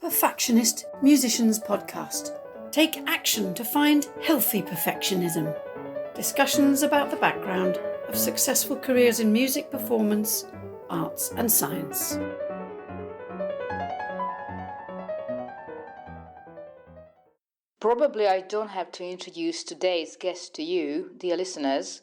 PerfActionist Musicians Podcast. Take action to find healthy perfectionism. Discussions about the background of successful careers in music performance, arts and science. Probably I don't have to introduce today's guest to you, dear listeners.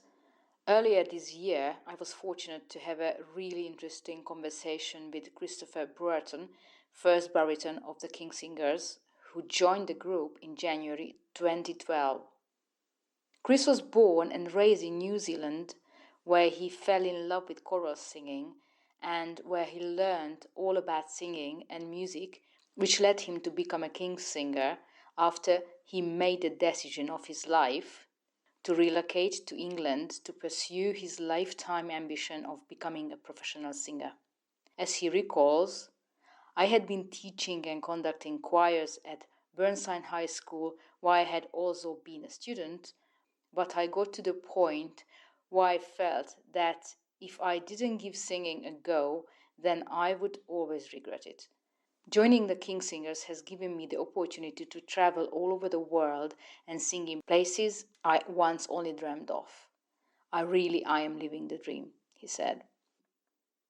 Earlier this year, I was fortunate to have a really interesting conversation with Christopher Bruerton, first baritone of the King Singers, who joined the group in January 2012. Chris was born and raised in New Zealand, where he fell in love with choral singing and where he learned all about singing and music, which led him to become a King's singer after he made the decision of his life to relocate to England to pursue his lifetime ambition of becoming a professional singer. As he recalls, I had been teaching and conducting choirs at Burnside High School while I had also been a student, but I got to the point where I felt that if I didn't give singing a go, then I would always regret it. Joining the King Singers has given me the opportunity to travel all over the world and sing in places I once only dreamed of. I am living the dream, he said.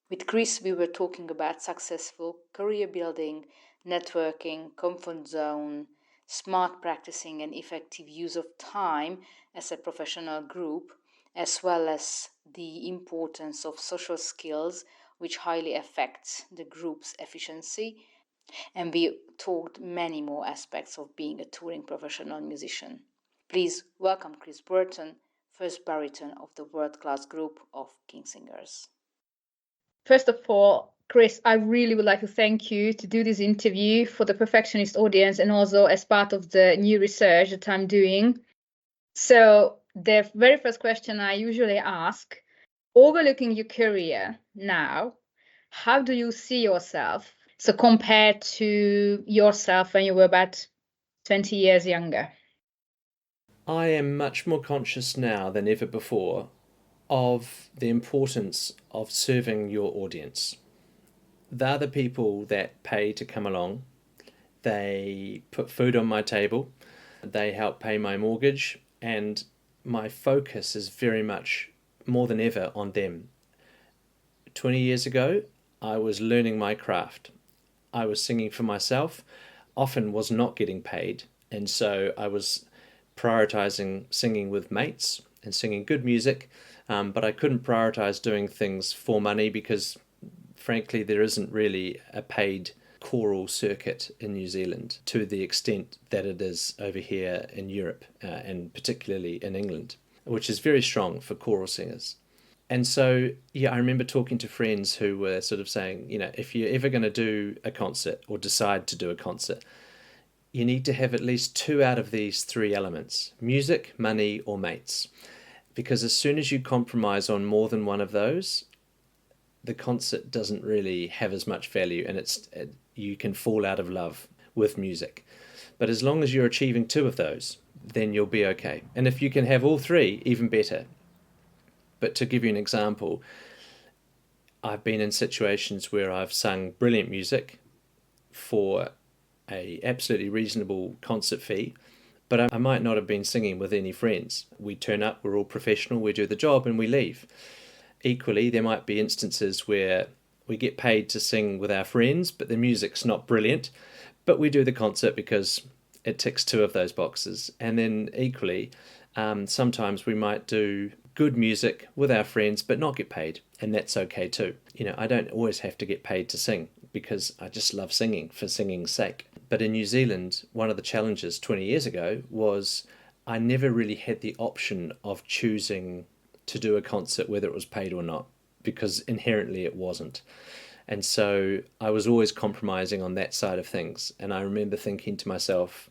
With Chris, we were talking about successful career building, networking, comfort zone, smart practicing and effective use of time as a professional group, as well as the importance of social skills, which highly affects the group's efficiency. And we talked many more aspects of being a touring professional musician. Please welcome Chris Bruerton, first baritone of the world-class group of King Singers. First of all, Chris, I really would like to thank you to do this interview for the PerfActionist audience and also as part of the new research that I'm doing. So the very first question I usually ask, overlooking your career now, how do you see yourself? So compared to yourself when you were about 20 years younger. I am much more conscious now than ever before of the importance of serving your audience. They're the people that pay to come along. They put food on my table. They help pay my mortgage. And my focus is very much more than ever on them. 20 years ago, I was learning my craft. I was singing for myself, often was not getting paid. And so I was prioritizing singing with mates and singing good music. But I couldn't prioritize doing things for money because, frankly, there isn't really a paid choral circuit in New Zealand to the extent that it is over here in Europe and particularly in England, which is very strong for choral singers. And so, I remember talking to friends who were sort of saying, if you're ever going to do a concert or decide to do a concert, you need to have at least two out of these three elements: music, money, or mates. Because as soon as you compromise on more than one of those, the concert doesn't really have as much value and you can fall out of love with music. But as long as you're achieving two of those, then you'll be okay. And if you can have all three, even better. But to give you an example, I've been in situations where I've sung brilliant music for a absolutely reasonable concert fee, but I might not have been singing with any friends. We turn up, we're all professional, we do the job and we leave. Equally, there might be instances where we get paid to sing with our friends, but the music's not brilliant, but we do the concert because it ticks two of those boxes. And then equally, sometimes we might do good music with our friends, but not get paid, and that's okay too. I don't always have to get paid to sing because I just love singing for singing's sake. But in New Zealand, one of the challenges 20 years ago was I never really had the option of choosing to do a concert whether it was paid or not, because inherently it wasn't. And so I was always compromising on that side of things. And I remember thinking to myself,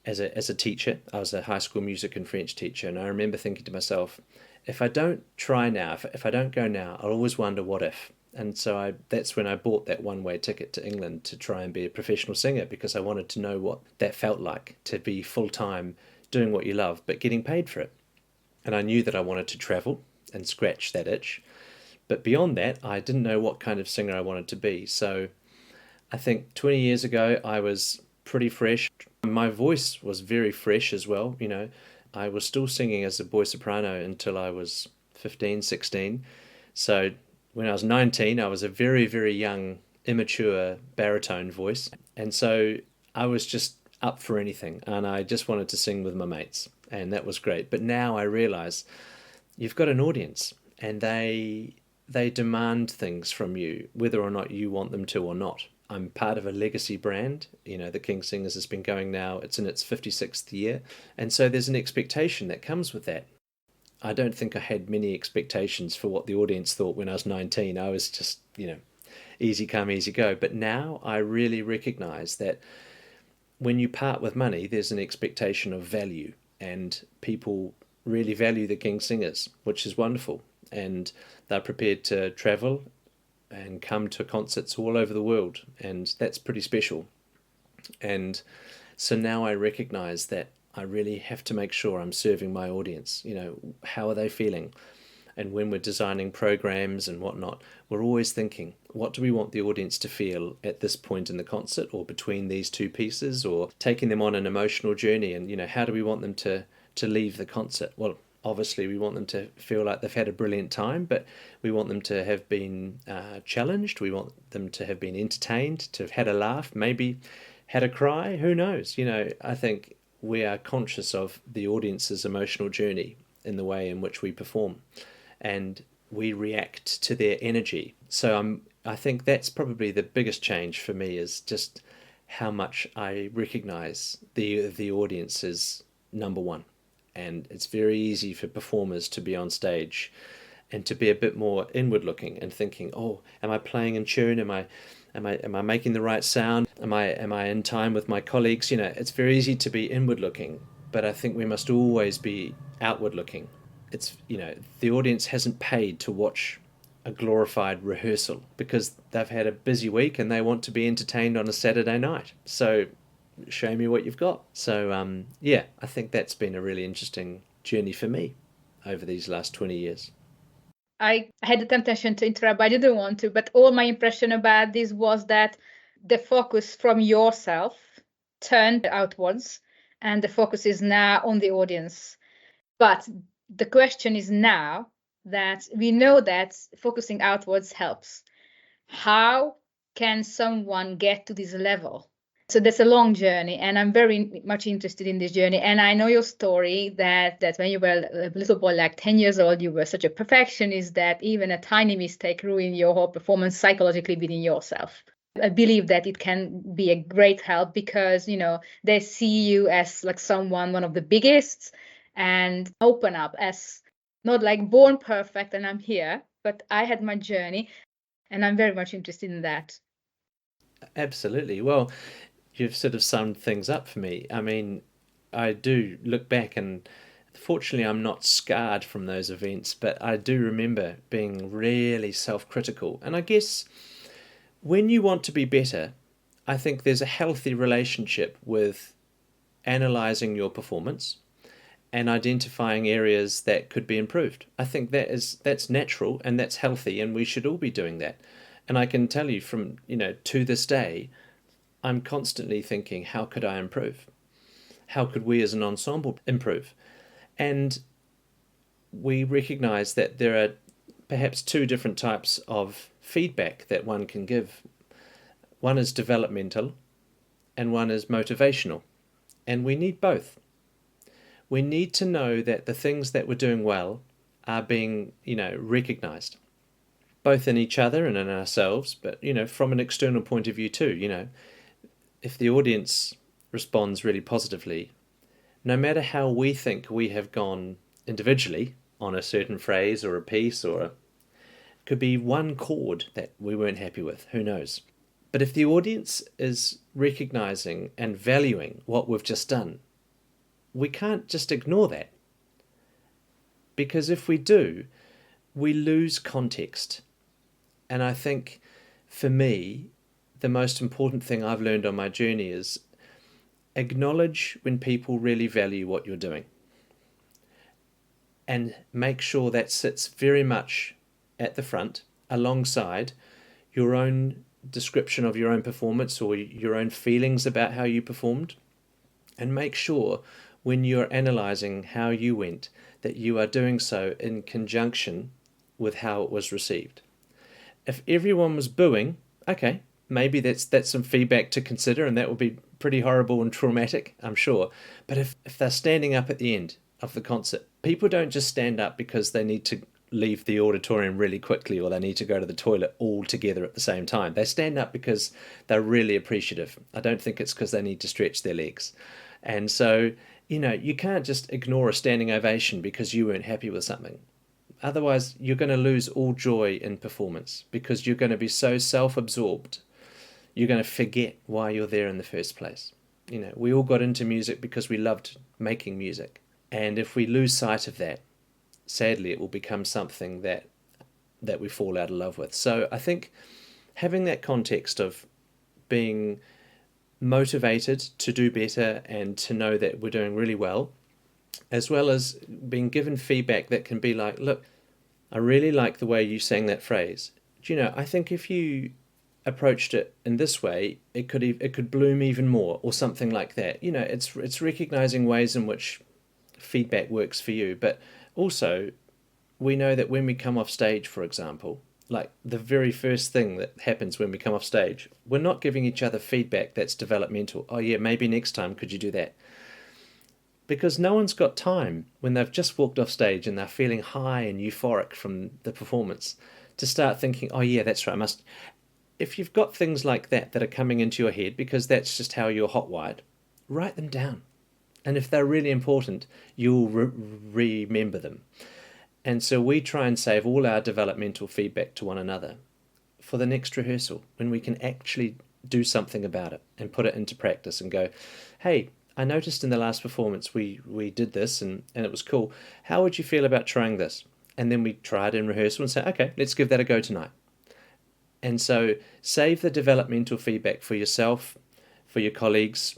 as a teacher, I was a high school music and French teacher, and I remember thinking to myself, if I don't try now, if I don't go now, I'll always wonder what if. And so that's when I bought that one-way ticket to England to try and be a professional singer, because I wanted to know what that felt like, to be full-time doing what you love, but getting paid for it. And I knew that I wanted to travel and scratch that itch. But beyond that, I didn't know what kind of singer I wanted to be. So I think 20 years ago I was pretty fresh. My voice was very fresh as well, you know. I was still singing as a boy soprano until I was 15, 16. So when I was 19, I was a very, very young, immature baritone voice. And so I was just up for anything, and I just wanted to sing with my mates, and that was great. But now I realize you've got an audience, and they demand things from you, whether or not you want them to or not. I'm part of a legacy brand. You know, the King Singers has been going now, it's in its 56th year. And so there's an expectation that comes with that. I don't think I had many expectations for what the audience thought when I was 19. I was just, you know, easy come, easy go. But now I really recognize that when you part with money, there's an expectation of value, and people really value the King Singers, which is wonderful. And they're prepared to travel and come to concerts all over the world, and that's pretty special. And so now I recognize that I really have to make sure I'm serving my audience. You know, how are they feeling? And when we're designing programs and whatnot, we're always thinking, what do we want the audience to feel at this point in the concert, or between these two pieces, or taking them on an emotional journey? And, you know, how do we want them to leave the concert? Well, obviously we want them to feel like they've had a brilliant time, but we want them to have been challenged. We want them to have been entertained, to have had a laugh, maybe had a cry, who knows? You know, I think we are conscious of the audience's emotional journey in the way in which we perform, and we react to their energy. So I think that's probably the biggest change for me, is just how much I recognize the audience is number one. And it's very easy for performers to be on stage and to be a bit more inward looking and thinking, oh, am I playing in tune? Am I making the right sound? Am I in time with my colleagues? You know, it's very easy to be inward looking, but I think we must always be outward looking. It's, you know, the audience hasn't paid to watch a glorified rehearsal because they've had a busy week and they want to be entertained on a Saturday night. So show me what you've got. So yeah, I think that's been a really interesting journey for me over these last 20 years. I had the temptation to interrupt, but I didn't want to. But all my impression about this was that the focus from yourself turned outwards, and the focus is now on the audience. But the question is now that we know that focusing outwards helps. How can someone get to this level? So that's a long journey, and I'm very much interested in this journey. And I know your story that when you were a little boy, like 10 years old, you were such a perfectionist that even a tiny mistake ruined your whole performance psychologically within yourself. I believe that it can be a great help because, you know, they see you as like one of the biggest, and open up as not like born perfect and I'm here, but I had my journey, and I'm very much interested in that. Absolutely. Well, you've sort of summed things up for me. I mean, I do look back, and fortunately I'm not scarred from those events, but I do remember being really self-critical. And I guess when you want to be better, I think there's a healthy relationship with analysing your performance and identifying areas that could be improved. I think that's natural and that's healthy, and we should all be doing that. And I can tell you from, you know, to this day, I'm constantly thinking, how could I improve? How could we as an ensemble improve? And we recognize that there are perhaps two different types of feedback that one can give. One is developmental and one is motivational. And we need both. We need to know that the things that we're doing well are being, you know, recognized, both in each other and in ourselves, but, you know, from an external point of view too. You know, if the audience responds really positively, no matter how we think we have gone individually on a certain phrase or a piece, or it could be one chord that we weren't happy with, who knows? But if the audience is recognizing and valuing what we've just done, we can't just ignore that. Because if we do, we lose context. And I think for me, the most important thing I've learned on my journey is acknowledge when people really value what you're doing, and make sure that sits very much at the front alongside your own description of your own performance or your own feelings about how you performed. And make sure when you're analysing how you went that you are doing so in conjunction with how it was received. If everyone was booing, okay, maybe that's some feedback to consider, and that would be pretty horrible and traumatic, I'm sure. But if they're standing up at the end of the concert, people don't just stand up because they need to leave the auditorium really quickly or they need to go to the toilet all together at the same time. They stand up because they're really appreciative. I don't think it's because they need to stretch their legs. And so, you can't just ignore a standing ovation because you weren't happy with something. Otherwise, you're going to lose all joy in performance because you're going to be so self-absorbed. You're going to forget why you're there in the first place. We all got into music because we loved making music. And if we lose sight of that, sadly, it will become something that we fall out of love with. So I think having that context of being motivated to do better and to know that we're doing really well, as well as being given feedback that can be like, look, I really like the way you sang that phrase. I think if you approached it in this way, it could bloom even more, or something like that. It's recognizing ways in which feedback works for you, but also we know that when we come off stage, for example, like the very first thing that happens when we come off stage, we're not giving each other feedback that's developmental. Oh yeah, maybe next time could you do that? Because no one's got time when they've just walked off stage and they're feeling high and euphoric from the performance to start thinking, oh yeah, that's right, I must. If you've got things like that are coming into your head because that's just how you're hot-wired, write them down. And if they're really important, you'll remember them. And so we try and save all our developmental feedback to one another for the next rehearsal, when we can actually do something about it and put it into practice and go, hey, I noticed in the last performance we did this and it was cool. How would you feel about trying this? And then we try it in rehearsal and say, okay, let's give that a go tonight. And so save the developmental feedback for yourself, for your colleagues,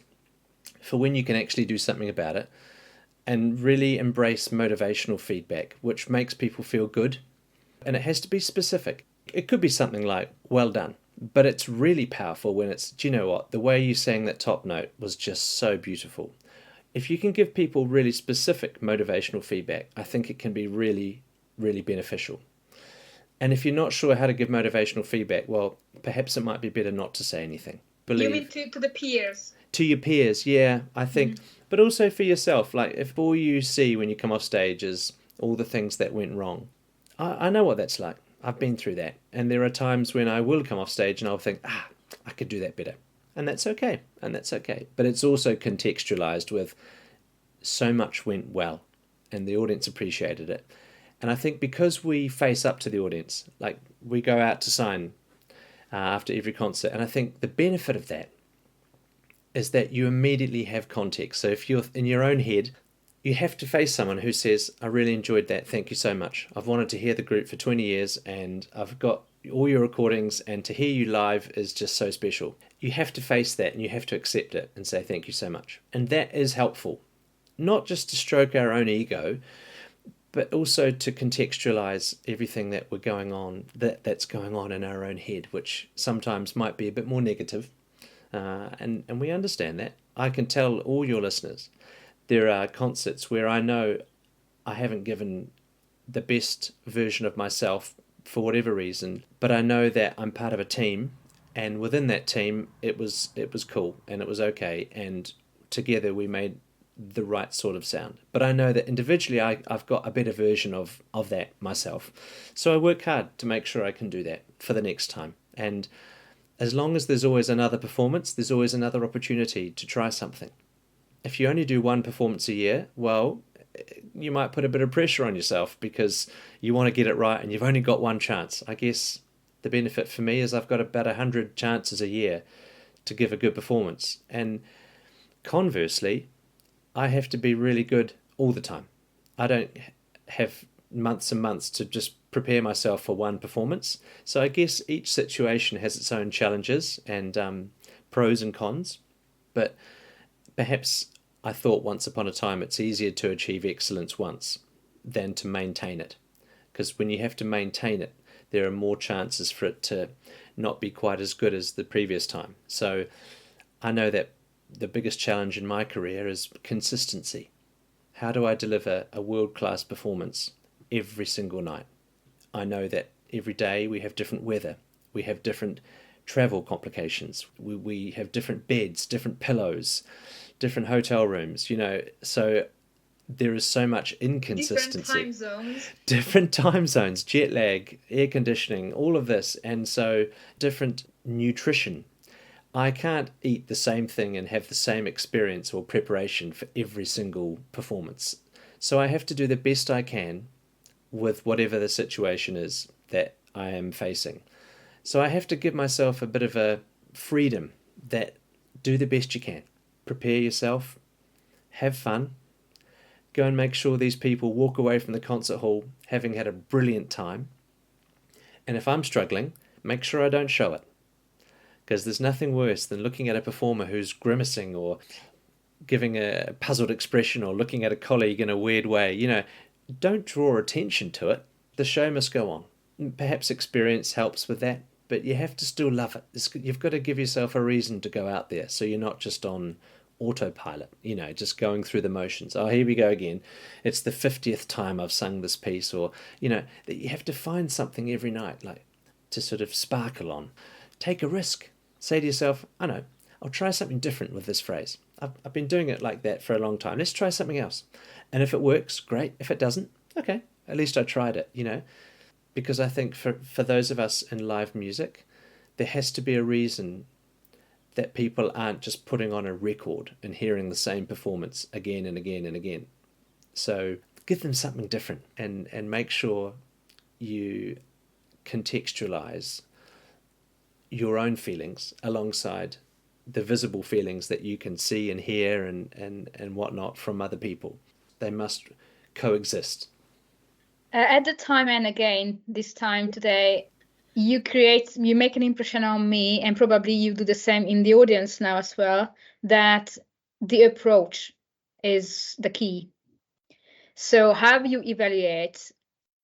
for when you can actually do something about it. And really embrace motivational feedback, which makes people feel good. And it has to be specific. It could be something like, well done. But it's really powerful when it's, do you know what? The way you sang that top note was just so beautiful. If you can give people really specific motivational feedback, I think it can be really, really beneficial. And if you're not sure how to give motivational feedback, well, perhaps it might be better not to say anything. You mean to the peers? To your peers, yeah, I think. Mm-hmm. But also for yourself, like if all you see when you come off stage is all the things that went wrong, I know what that's like. I've been through that. And there are times when I will come off stage and I'll think, I could do that better. And that's okay. But it's also contextualized with so much went well and the audience appreciated it. And I think because we face up to the audience, like we go out to sign after every concert, and I think the benefit of that is that you immediately have context. So if you're in your own head, you have to face someone who says, I really enjoyed that, thank you so much. I've wanted to hear the group for 20 years and I've got all your recordings, and to hear you live is just so special. You have to face that and you have to accept it and say thank you so much. And that is helpful, not just to stroke our own ego, but also to contextualize everything that we're going on, that's going on in our own head, which sometimes might be a bit more negative. And we understand that. I can tell all your listeners there are concerts where I know I haven't given the best version of myself for whatever reason, but I know that I'm part of a team, and within that team it was cool and it was okay, and together we made the right sort of sound. But I know that individually I've got a better version of that myself. So I work hard to make sure I can do that for the next time. And as long as there's always another performance, there's always another opportunity to try something. If you only do one performance a year, well, you might put a bit of pressure on yourself because you want to get it right and you've only got one chance. I guess the benefit for me is I've got about 100 chances a year to give a good performance. And conversely, I have to be really good all the time. I don't have months and months to just prepare myself for one performance. So I guess each situation has its own challenges and pros and cons. But perhaps I thought once upon a time it's easier to achieve excellence once than to maintain it. Because when you have to maintain it, there are more chances for it to not be quite as good as the previous time. So I know that the biggest challenge in my career is consistency. How do I deliver a world-class performance every single night? I know that every day we have different weather, we have different travel complications, we have different beds, different pillows, different hotel rooms, so there is so much inconsistency. Different time zones, jet lag, air conditioning, all of this, and so different nutrition. I can't eat the same thing and have the same experience or preparation for every single performance. So I have to do the best I can with whatever the situation is that I am facing. So I have to give myself a bit of a freedom that do the best you can. Prepare yourself, have fun, go and make sure these people walk away from the concert hall having had a brilliant time. And if I'm struggling, make sure I don't show it. Because there's nothing worse than looking at a performer who's grimacing or giving a puzzled expression or looking at a colleague in a weird way. Don't draw attention to it. The show must go on. Perhaps experience helps with that, but you have to still love it. You've got to give yourself a reason to go out there, so you're not just on autopilot, just going through the motions. Oh, here we go again. It's the 50th time I've sung this piece, or, that you have to find something every night, like to sort of sparkle on. Take a risk. Say to yourself, I know, I'll try something different with this phrase. I've been doing it like that for a long time. Let's try something else. And if it works, great. If it doesn't, okay, at least I tried it, Because I think for those of us in live music, there has to be a reason that people aren't just putting on a record and hearing the same performance again and again and again. So give them something different and make sure you contextualize your own feelings alongside the visible feelings that you can see and hear and whatnot from other people. They must coexist. At the time, and again, this time today, you make an impression on me, and probably you do the same in the audience now as well, that the approach is the key. So how you evaluate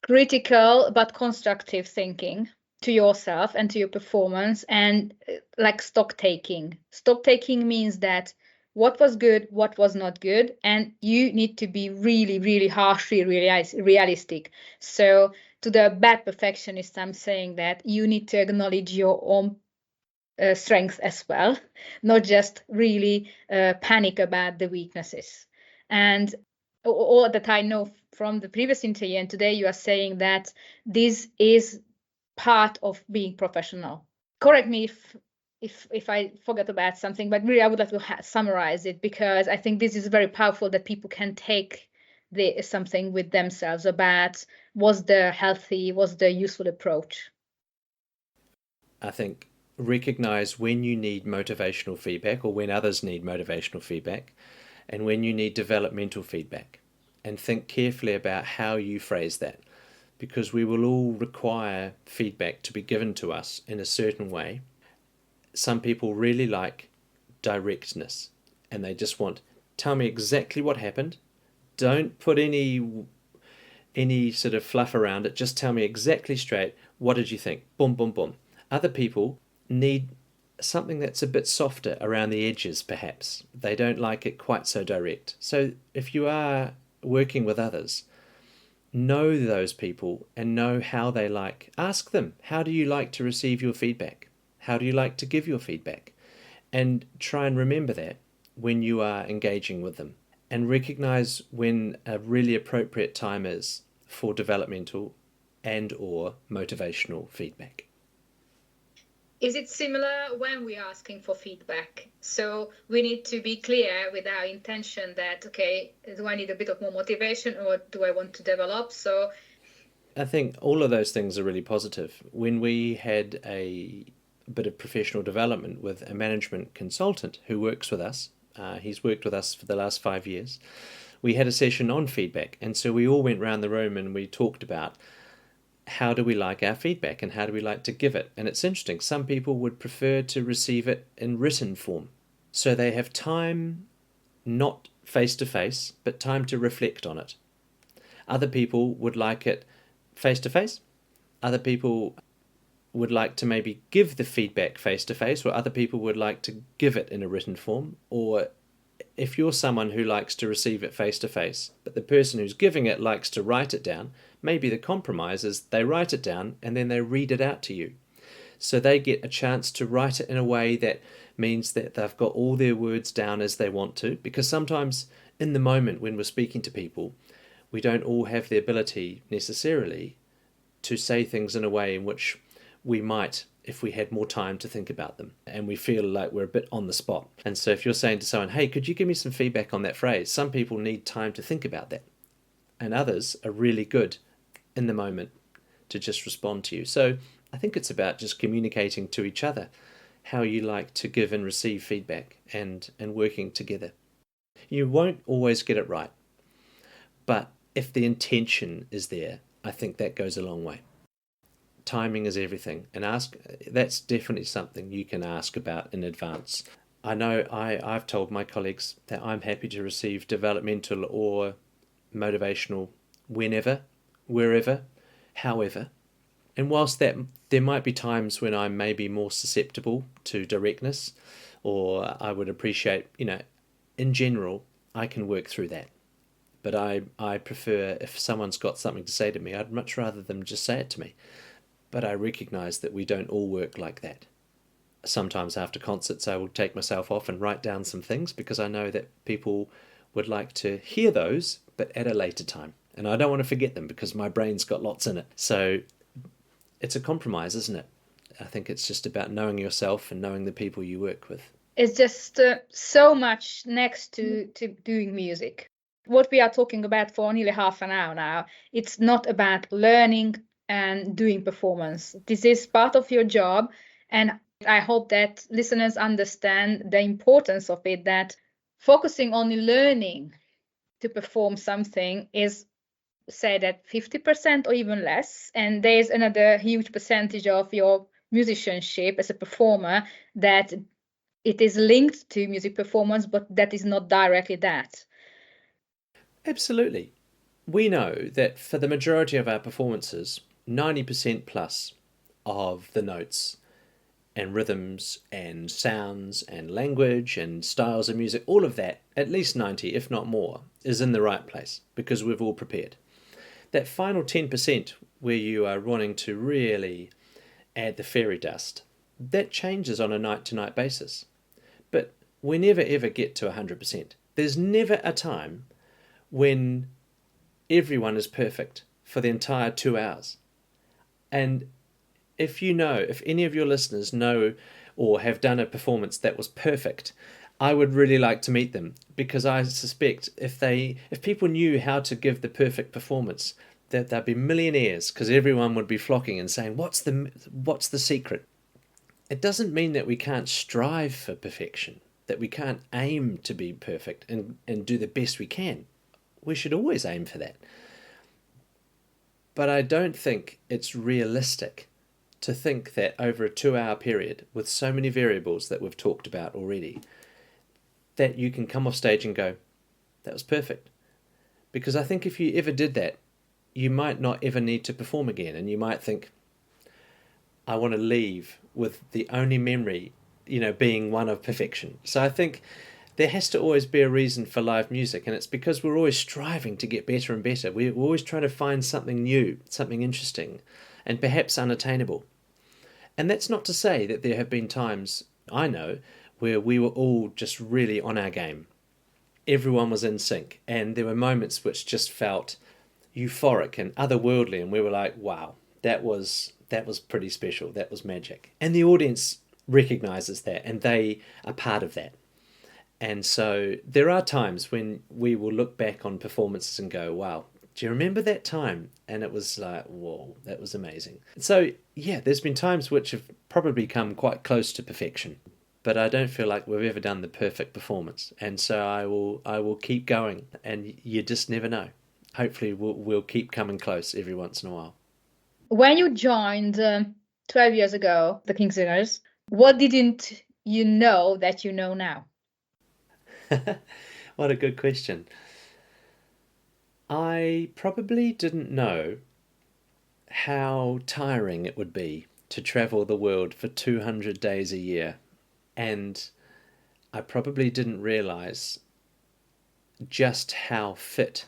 critical but constructive thinking to yourself and to your performance, and like stock taking. Stock taking means that what was good, what was not good, and you need to be really, really harshly realistic. So to the bad perfectionist, I'm saying that you need to acknowledge your own strengths as well, not just really panic about the weaknesses. And all that I know from the previous interview and today, you are saying that this is part of being professional. Correct me if I forgot about something, but really I would like to summarize it, because I think this is very powerful, that people can take something with themselves about what's the healthy, what's the useful approach. I think recognize when you need motivational feedback or when others need motivational feedback, and when you need developmental feedback, and think carefully about how you phrase that, because we will all require feedback to be given to us in a certain way. Some people really like directness, and they just want, tell me exactly what happened. Don't put any sort of fluff around it. Just tell me exactly straight. What did you think? Boom, boom, boom. Other people need something that's a bit softer around the edges, perhaps. They don't like it quite so direct. So if you are working with others, know those people and know how they like. Ask them, how do you like to receive your feedback? How do you like to give your feedback? And try and remember that when you are engaging with them. And recognize when a really appropriate time is for developmental and or motivational feedback. Is it similar when we're asking for feedback? So we need to be clear with our intention that, okay, do I need a bit of more motivation or do I want to develop? So I think all of those things are really positive. When we had a bit of professional development with a management consultant who works with us, he's worked with us for the last 5 years, we had a session on feedback. And so we all went around the room and we talked about how do we like our feedback and how do we like to give it. And it's interesting, some people would prefer to receive it in written form, so they have time, not face to face, but time to reflect on it. Other people would like it face to face. Other people would like to maybe give the feedback face to face, or other people would like to give it in a written form. Or if you're someone who likes to receive it face to face, but the person who's giving it likes to write it down, maybe the compromise is they write it down and then they read it out to you. So they get a chance to write it in a way that means that they've got all their words down as they want to, because sometimes in the moment when we're speaking to people, we don't all have the ability necessarily to say things in a way in which we might if we had more time to think about them, and we feel like we're a bit on the spot. And so if you're saying to someone, hey, could you give me some feedback on that phrase? Some people need time to think about that, and others are really good in the moment to just respond to you. So I think it's about just communicating to each other how you like to give and receive feedback, and working together. You won't always get it right, but if the intention is there, I think that goes a long way. Timing is everything, and that's definitely something you can ask about in advance. I know I've told my colleagues that I'm happy to receive developmental or motivational whenever, wherever, however. And whilst that there might be times when I'm maybe more susceptible to directness, or I would appreciate, in general, I can work through that. But I prefer, if someone's got something to say to me, I'd much rather them just say it to me. But I recognise that we don't all work like that. Sometimes after concerts I will take myself off and write down some things, because I know that people would like to hear those, but at a later time. And I don't want to forget them because my brain's got lots in it. So it's a compromise, isn't it? I think it's just about knowing yourself and knowing the people you work with. It's just so much next to doing music. What we are talking about for nearly half an hour now, it's not about learning and doing performance. This is part of your job, and I hope that listeners understand the importance of it, that focusing on learning to perform something is, say, that 50% or even less, and there's another huge percentage of your musicianship as a performer that it is linked to music performance, but that is not directly that. Absolutely. We know that for the majority of our performances, 90% plus of the notes and rhythms and sounds and language and styles of music, all of that, at least 90, if not more, is in the right place because we've all prepared. That final 10% where you are wanting to really add the fairy dust, that changes on a night-to-night basis. But we never ever get to 100%. There's never a time when everyone is perfect for the entire 2 hours. And if any of your listeners know or have done a performance that was perfect, I would really like to meet them, because I suspect if people knew how to give the perfect performance, that they'd be millionaires, because everyone would be flocking and saying, what's the secret? It doesn't mean that we can't strive for perfection, that we can't aim to be perfect and do the best we can. We should always aim for that. But I don't think it's realistic to think that over a 2-hour period, with so many variables that we've talked about already, that you can come off stage and go, that was perfect. Because I think if you ever did that, you might not ever need to perform again, and you might think, I want to leave with the only memory, being one of perfection. So I think there has to always be a reason for live music, and it's because we're always striving to get better and better. We're always trying to find something new, something interesting, and perhaps unattainable. And that's not to say that there have been times, I know, where we were all just really on our game. Everyone was in sync, and there were moments which just felt euphoric and otherworldly, and we were like, wow, that was pretty special, that was magic. And the audience recognises that, and they are part of that. And so there are times when we will look back on performances and go, wow, do you remember that time? And it was like, whoa, that was amazing. So yeah, there's been times which have probably come quite close to perfection, but I don't feel like we've ever done the perfect performance. And so I will keep going, and you just never know. Hopefully we'll keep coming close every once in a while. When you joined 12 years ago, the King Singers, what didn't you know that you know now? What a good question. I probably didn't know how tiring it would be to travel the world for 200 days a year. And I probably didn't realize just how fit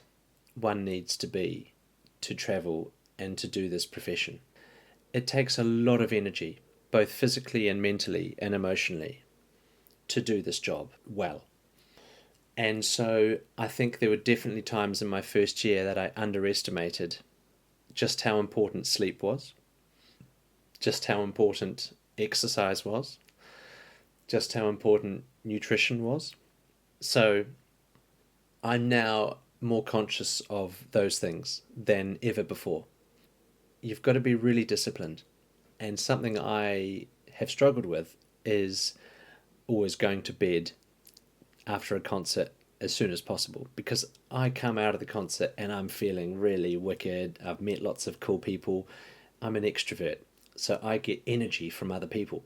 one needs to be to travel and to do this profession. It takes a lot of energy, both physically and mentally and emotionally, to do this job well. And so I think there were definitely times in my first year that I underestimated just how important sleep was, just how important exercise was, just how important nutrition was. So I'm now more conscious of those things than ever before. You've got to be really disciplined. And something I have struggled with is always going to bed after a concert as soon as possible, because I come out of the concert and I'm feeling really wicked. I've met lots of cool people. I'm an extrovert, so I get energy from other people.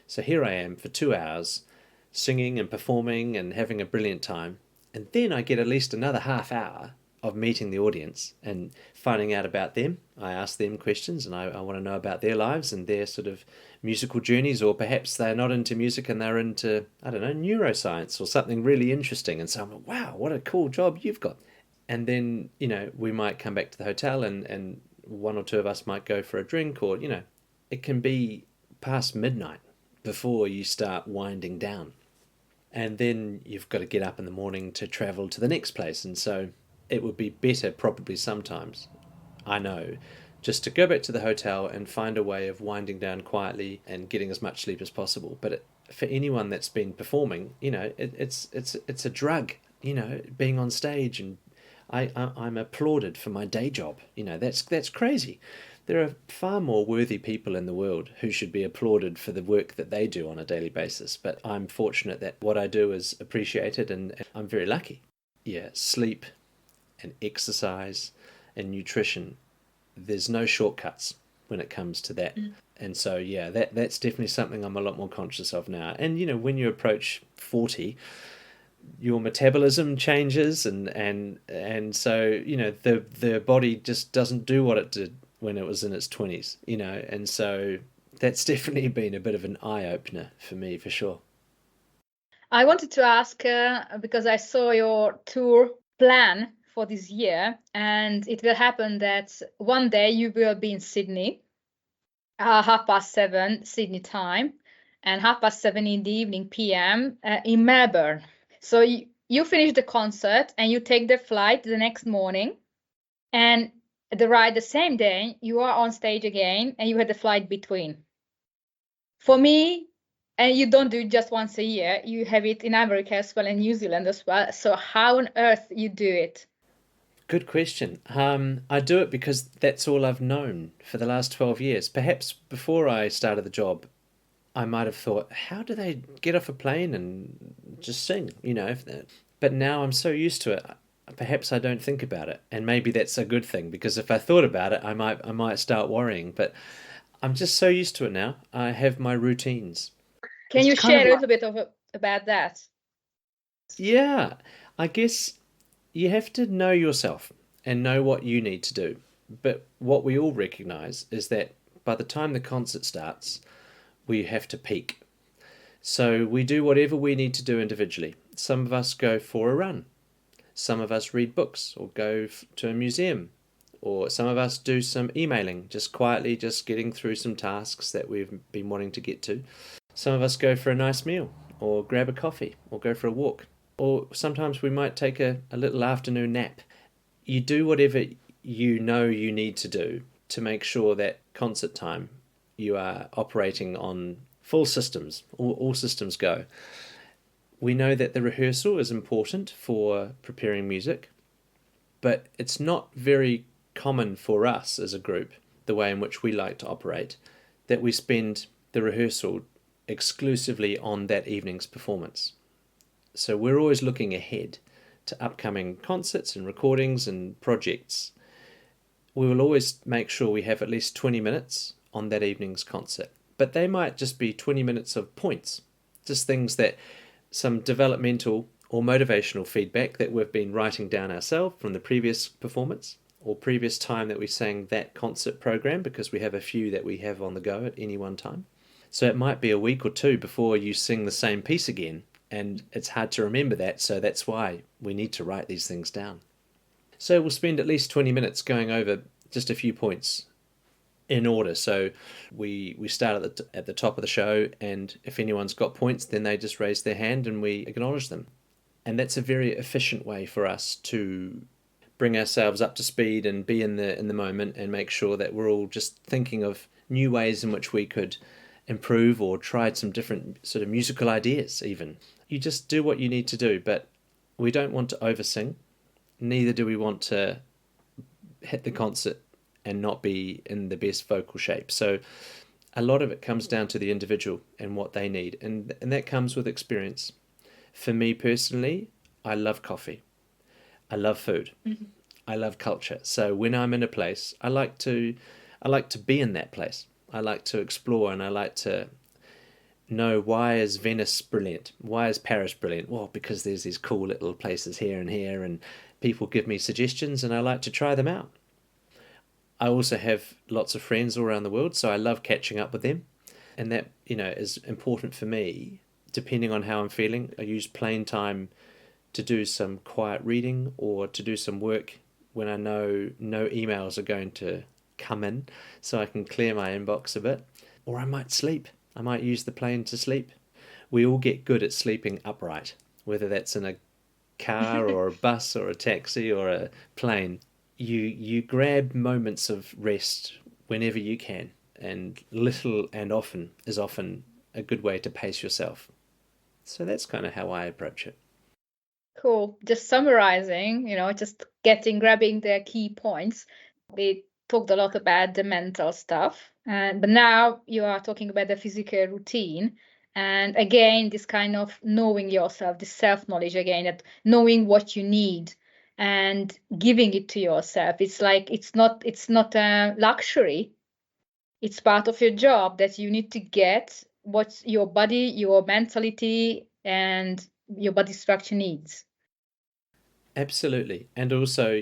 So here I am for 2 hours singing and performing and having a brilliant time, and then I get at least another half hour of meeting the audience and finding out about them. I ask them questions and I want to know about their lives and their sort of musical journeys, or perhaps they're not into music and they're into, I don't know, neuroscience or something really interesting. And so I'm like, wow, what a cool job you've got. And then, we might come back to the hotel and one or two of us might go for a drink, or, it can be past midnight before you start winding down. And then you've got to get up in the morning to travel to the next place. And so it would be better probably sometimes, I know, just to go back to the hotel and find a way of winding down quietly and getting as much sleep as possible. But for anyone that's been performing, it's a drug, being on stage. And I'm applauded for my day job. That's crazy. There are far more worthy people in the world who should be applauded for the work that they do on a daily basis. But I'm fortunate that what I do is appreciated, and I'm very lucky. Yeah, sleep and exercise and nutrition, there's no shortcuts when it comes to that. And so that's definitely something I'm a lot more conscious of now. And when you approach 40, your metabolism changes, and so the body just doesn't do what it did when it was in its 20s, and so that's definitely been a bit of an eye-opener for me, for sure. I wanted to ask, because I saw your tour plan for this year, and it will happen that one day you will be in Sydney, 7:30 Sydney time, and 7:30 in the evening PM in Melbourne. So you finish the concert and you take the flight the next morning, and the same day you are on stage again and you had the flight between. For me, and you don't do it just once a year, you have it in America as well and New Zealand as well. So how on earth you do it? Good question. I do it because that's all I've known for the last 12 years. Perhaps before I started the job, I might have thought, how do they get off a plane and just sing, But now I'm so used to it, perhaps I don't think about it. And maybe that's a good thing, because if I thought about it, I might start worrying. But I'm just so used to it now. I have my routines. Can you share a little bit about that? Yeah, I guess you have to know yourself and know what you need to do. But what we all recognize is that by the time the concert starts, we have to peak. So we do whatever we need to do individually. Some of us go for a run. Some of us read books or go to a museum. Or some of us do some emailing, just quietly, just getting through some tasks that we've been wanting to get to. Some of us go for a nice meal, or grab a coffee, or go for a walk. Or sometimes we might take a little afternoon nap. You do whatever you know you need to do to make sure that concert time you are operating on full systems, all systems go. We know that the rehearsal is important for preparing music, but it's not very common for us as a group, the way in which we like to operate, that we spend the rehearsal exclusively on that evening's performance. So we're always looking ahead to upcoming concerts and recordings and projects. We will always make sure we have at least 20 minutes on that evening's concert. But they might just be 20 minutes of points, just things that some developmental or motivational feedback that we've been writing down ourselves from the previous performance, or previous time that we sang that concert program, because we have a few that we have on the go at any one time. So it might be a week or two before you sing the same piece again, and it's hard to remember that, so that's why we need to write these things down. So we'll spend at least 20 minutes going over just a few points in order. So we start at the top of the show, and if anyone's got points, then they just raise their hand and we acknowledge them. And that's a very efficient way for us to bring ourselves up to speed and be in the moment, and make sure that we're all just thinking of new ways in which we could improve, or tried some different sort of musical ideas even. You just do what you need to do, but we don't want to oversing. Neither do we want to hit the concert and not be in the best vocal shape. So a lot of it comes down to the individual and what they need, and that comes with experience. For me personally, I love coffee. I love food. Mm-hmm. I love culture. So when I'm in a place, I like to be in that place. I like to explore, and I like to know, why is Venice brilliant? Why is Paris brilliant? Well, because there's these cool little places here and here, and people give me suggestions, and I like to try them out. I also have lots of friends all around the world, so I love catching up with them. And that, is important for me. Depending on how I'm feeling, I use playing time to do some quiet reading, or to do some work when I know no emails are going to come in, so I can clear my inbox a bit. Or I might sleep. I might use the plane to sleep. We all get good at sleeping upright, whether that's in a car or a bus or a taxi or a plane. You grab moments of rest whenever you can, and little and often is often a good way to pace yourself. So that's kind of how I approach it. Cool. Just summarizing, just grabbing the key points. We talked a lot about the mental stuff, but now you are talking about the physical routine. And again, this kind of knowing yourself, this self-knowledge again, that knowing what you need and giving it to yourself. It's like it's not a luxury. It's part of your job that you need to get what your body, your mentality, and your body structure needs. Absolutely. And also,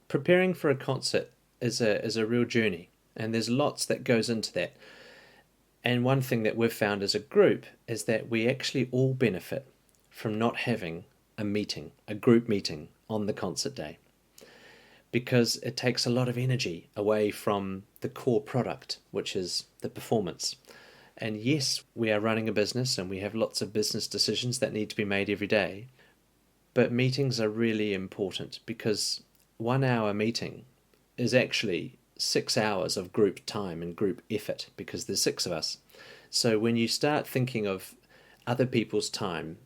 preparing for a concert is a real journey, and there's lots that goes into that. And one thing that we've found as a group is that we actually all benefit from not having a group meeting on the concert day, because it takes a lot of energy away from the core product, which is the performance. And yes, we are running a business, and we have lots of business decisions that need to be made every day, but meetings are really important, because 1 hour meeting is actually 6 hours of group time and group effort, because there's 6 of us. So when you start thinking of other people's time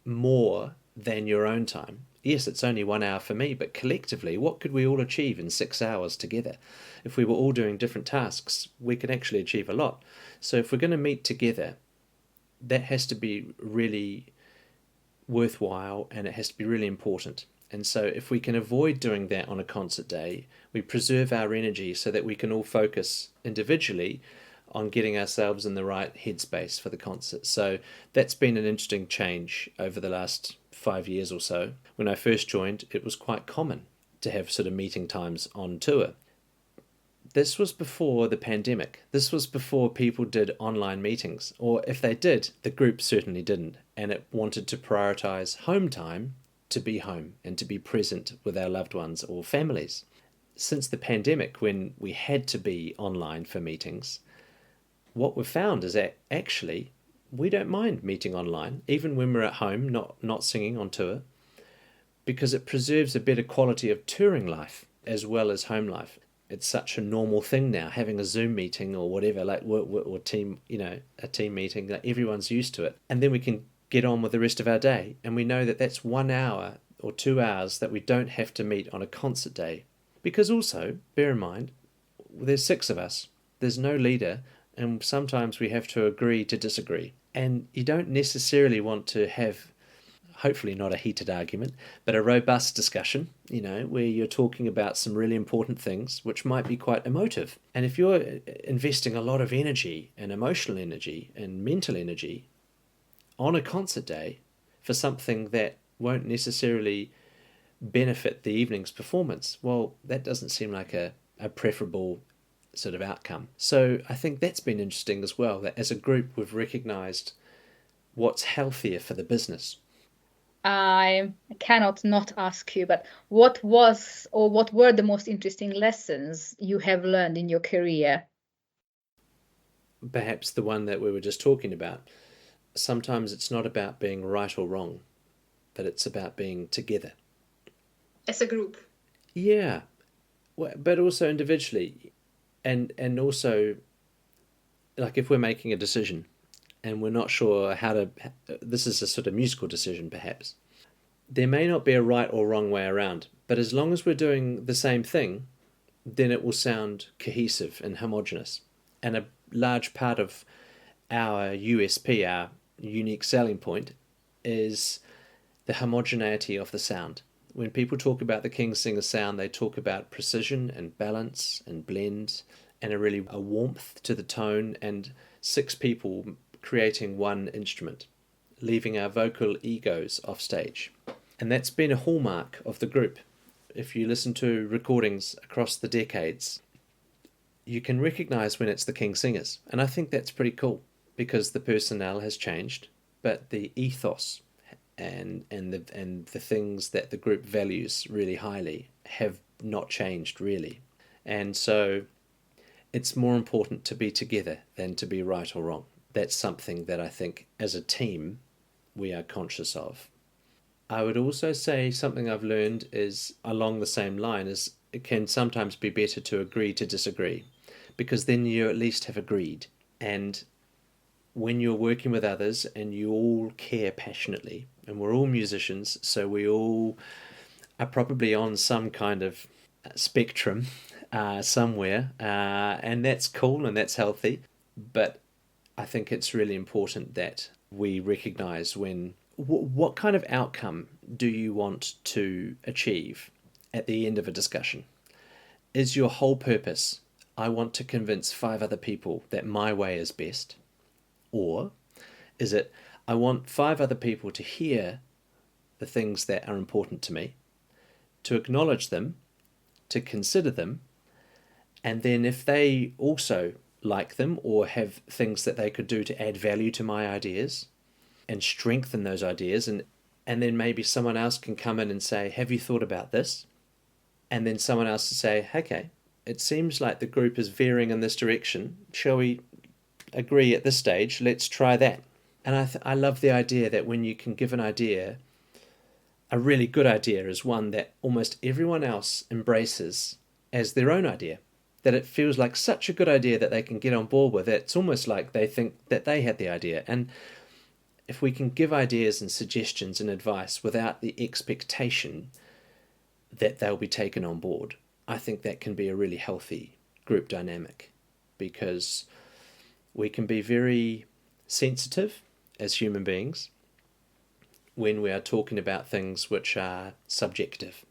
more than your own time, yes, it's only 1 hour for me, but collectively, what could we all achieve in 6 hours together? If we were all doing different tasks, we could actually achieve a lot. So if we're going to meet together, that has to be really worthwhile, and it has to be really important. And so if we can avoid doing that on a concert day, we preserve our energy so that we can all focus individually on getting ourselves in the right headspace for the concert. So that's been an interesting change over the last 5 years or so. When I first joined, it was quite common to have sort of meeting times on tour. This was before the pandemic. This was before people did online meetings, or if they did, the group certainly didn't, and it wanted to prioritize home time to be home and to be present with our loved ones or families. Since the pandemic, when we had to be online for meetings, what we've found is that actually we don't mind meeting online, even when we're at home, not singing on tour, because it preserves a better quality of touring life as well as home life. It's such a normal thing now, having a Zoom meeting or whatever, like or team, a team meeting, like everyone's used to it. And then we can get on with the rest of our day. And we know that that's 1 hour or 2 hours that we don't have to meet on a concert day. Because also, bear in mind, there's 6 of us. There's no leader, and sometimes we have to agree to disagree. And you don't necessarily want to have, hopefully not a heated argument, but a robust discussion, where you're talking about some really important things, which might be quite emotive. And if you're investing a lot of energy and emotional energy and mental energy on a concert day for something that won't necessarily benefit the evening's performance. Well, that doesn't seem like a preferable sort of outcome. So I think that's been interesting as well, that as a group we've recognised what's healthier for the business. I cannot not ask you, but what were the most interesting lessons you have learned in your career? Perhaps the one that we were just talking about. Sometimes it's not about being right or wrong, but it's about being together. As a group? Yeah, but also individually. And also, like if we're making a decision and we're not sure how to, this is a sort of musical decision perhaps, there may not be a right or wrong way around, but as long as we're doing the same thing, then it will sound cohesive and homogeneous. And a large part of our USP, our unique selling point, is the homogeneity of the sound. When people talk about the King Singer sound, they talk about precision and balance and blend and a warmth to the tone, and 6 people creating one instrument, leaving our vocal egos off stage. And that's been a hallmark of the group. If you listen to recordings across the decades, you can recognize when it's the King Singers. And I think that's pretty cool because the personnel has changed, but the ethos and the things that the group values really highly have not changed really. And so it's more important to be together than to be right or wrong. That's something that I think as a team we are conscious of. I would also say something I've learned is along the same line is it can sometimes be better to agree to disagree, because then you at least have agreed. And when you're working with others and you all care passionately, and we're all musicians, so we all are probably on some kind of spectrum somewhere, and that's cool and that's healthy. But I think it's really important that we recognize what kind of outcome do you want to achieve at the end of a discussion? Is your whole purpose, I want to convince 5 other people that my way is best? Or is it, I want 5 other people to hear the things that are important to me, to acknowledge them, to consider them, and then if they also like them or have things that they could do to add value to my ideas and strengthen those ideas, and then maybe someone else can come in and say, have you thought about this? And then someone else to say, okay, it seems like the group is veering in this direction. Shall we agree at this stage? Let's try that. And I love the idea that when you can give an idea, a really good idea is one that almost everyone else embraces as their own idea. That it feels like such a good idea that they can get on board with it. It's almost like they think that they had the idea. And if we can give ideas and suggestions and advice without the expectation that they'll be taken on board, I think that can be a really healthy group dynamic, because we can be very sensitive as human beings when we are talking about things which are subjective.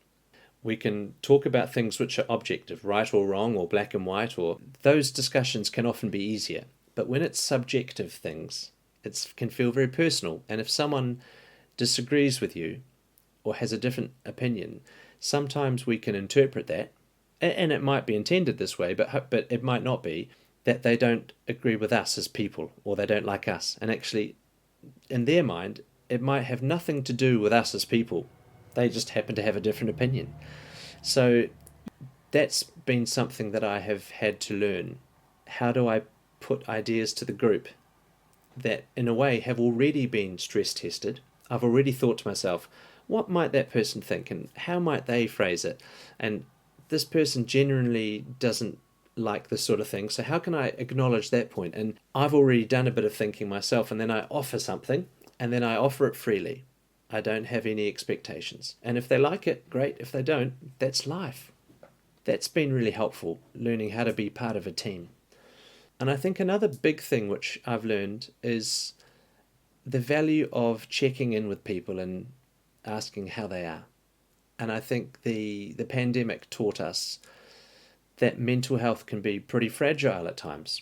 We can talk about things which are objective, right or wrong, or black and white, or those discussions can often be easier. But when it's subjective things, it can feel very personal. And if someone disagrees with you or has a different opinion, sometimes we can interpret that, and it might be intended this way, but it might not be, that they don't agree with us as people, or they don't like us. And actually, in their mind, it might have nothing to do with us as people. They just happen to have a different opinion. So that's been something that I have had to learn. How do I put ideas to the group that in a way have already been stress tested? I've already thought to myself, what might that person think and how might they phrase it? And this person genuinely doesn't like this sort of thing, so how can I acknowledge that point? And I've already done a bit of thinking myself, and then I offer something, and then I offer it freely. I don't have any expectations. And if they like it, great. If they don't, that's life. That's been really helpful, learning how to be part of a team. And I think another big thing which I've learned is the value of checking in with people and asking how they are. And I think the pandemic taught us that mental health can be pretty fragile at times.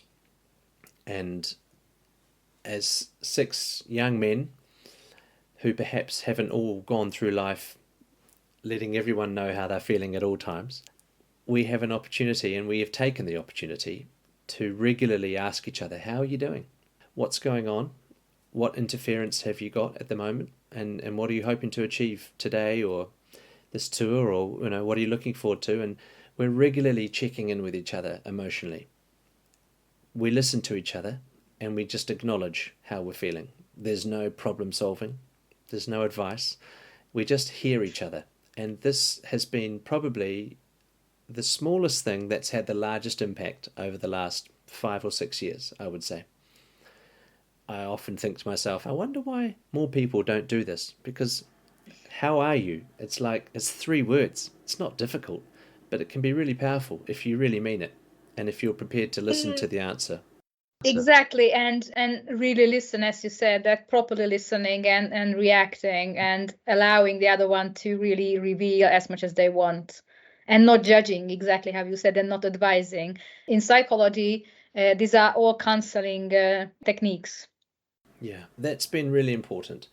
And as 6 young men who perhaps haven't all gone through life letting everyone know how they're feeling at all times, we have an opportunity, and we have taken the opportunity to regularly ask each other, how are you doing? What's going on? What interference have you got at the moment? And what are you hoping to achieve today or this tour, or what are you looking forward to? And we're regularly checking in with each other emotionally. We listen to each other and we just acknowledge how we're feeling. There's no problem solving. There's no advice. We just hear each other. And this has been probably the smallest thing that's had the largest impact over the last 5 or 6 years, I would say. I often think to myself, I wonder why more people don't do this, because how are you? It's 3 words. It's not difficult, but it can be really powerful if you really mean it and if you're prepared to listen to the answer. Exactly, and really listen, as you said, that properly listening and reacting and allowing the other one to really reveal as much as they want, and not judging, exactly how you said, and not advising. In psychology, these are all counseling techniques. Yeah, that's been really important.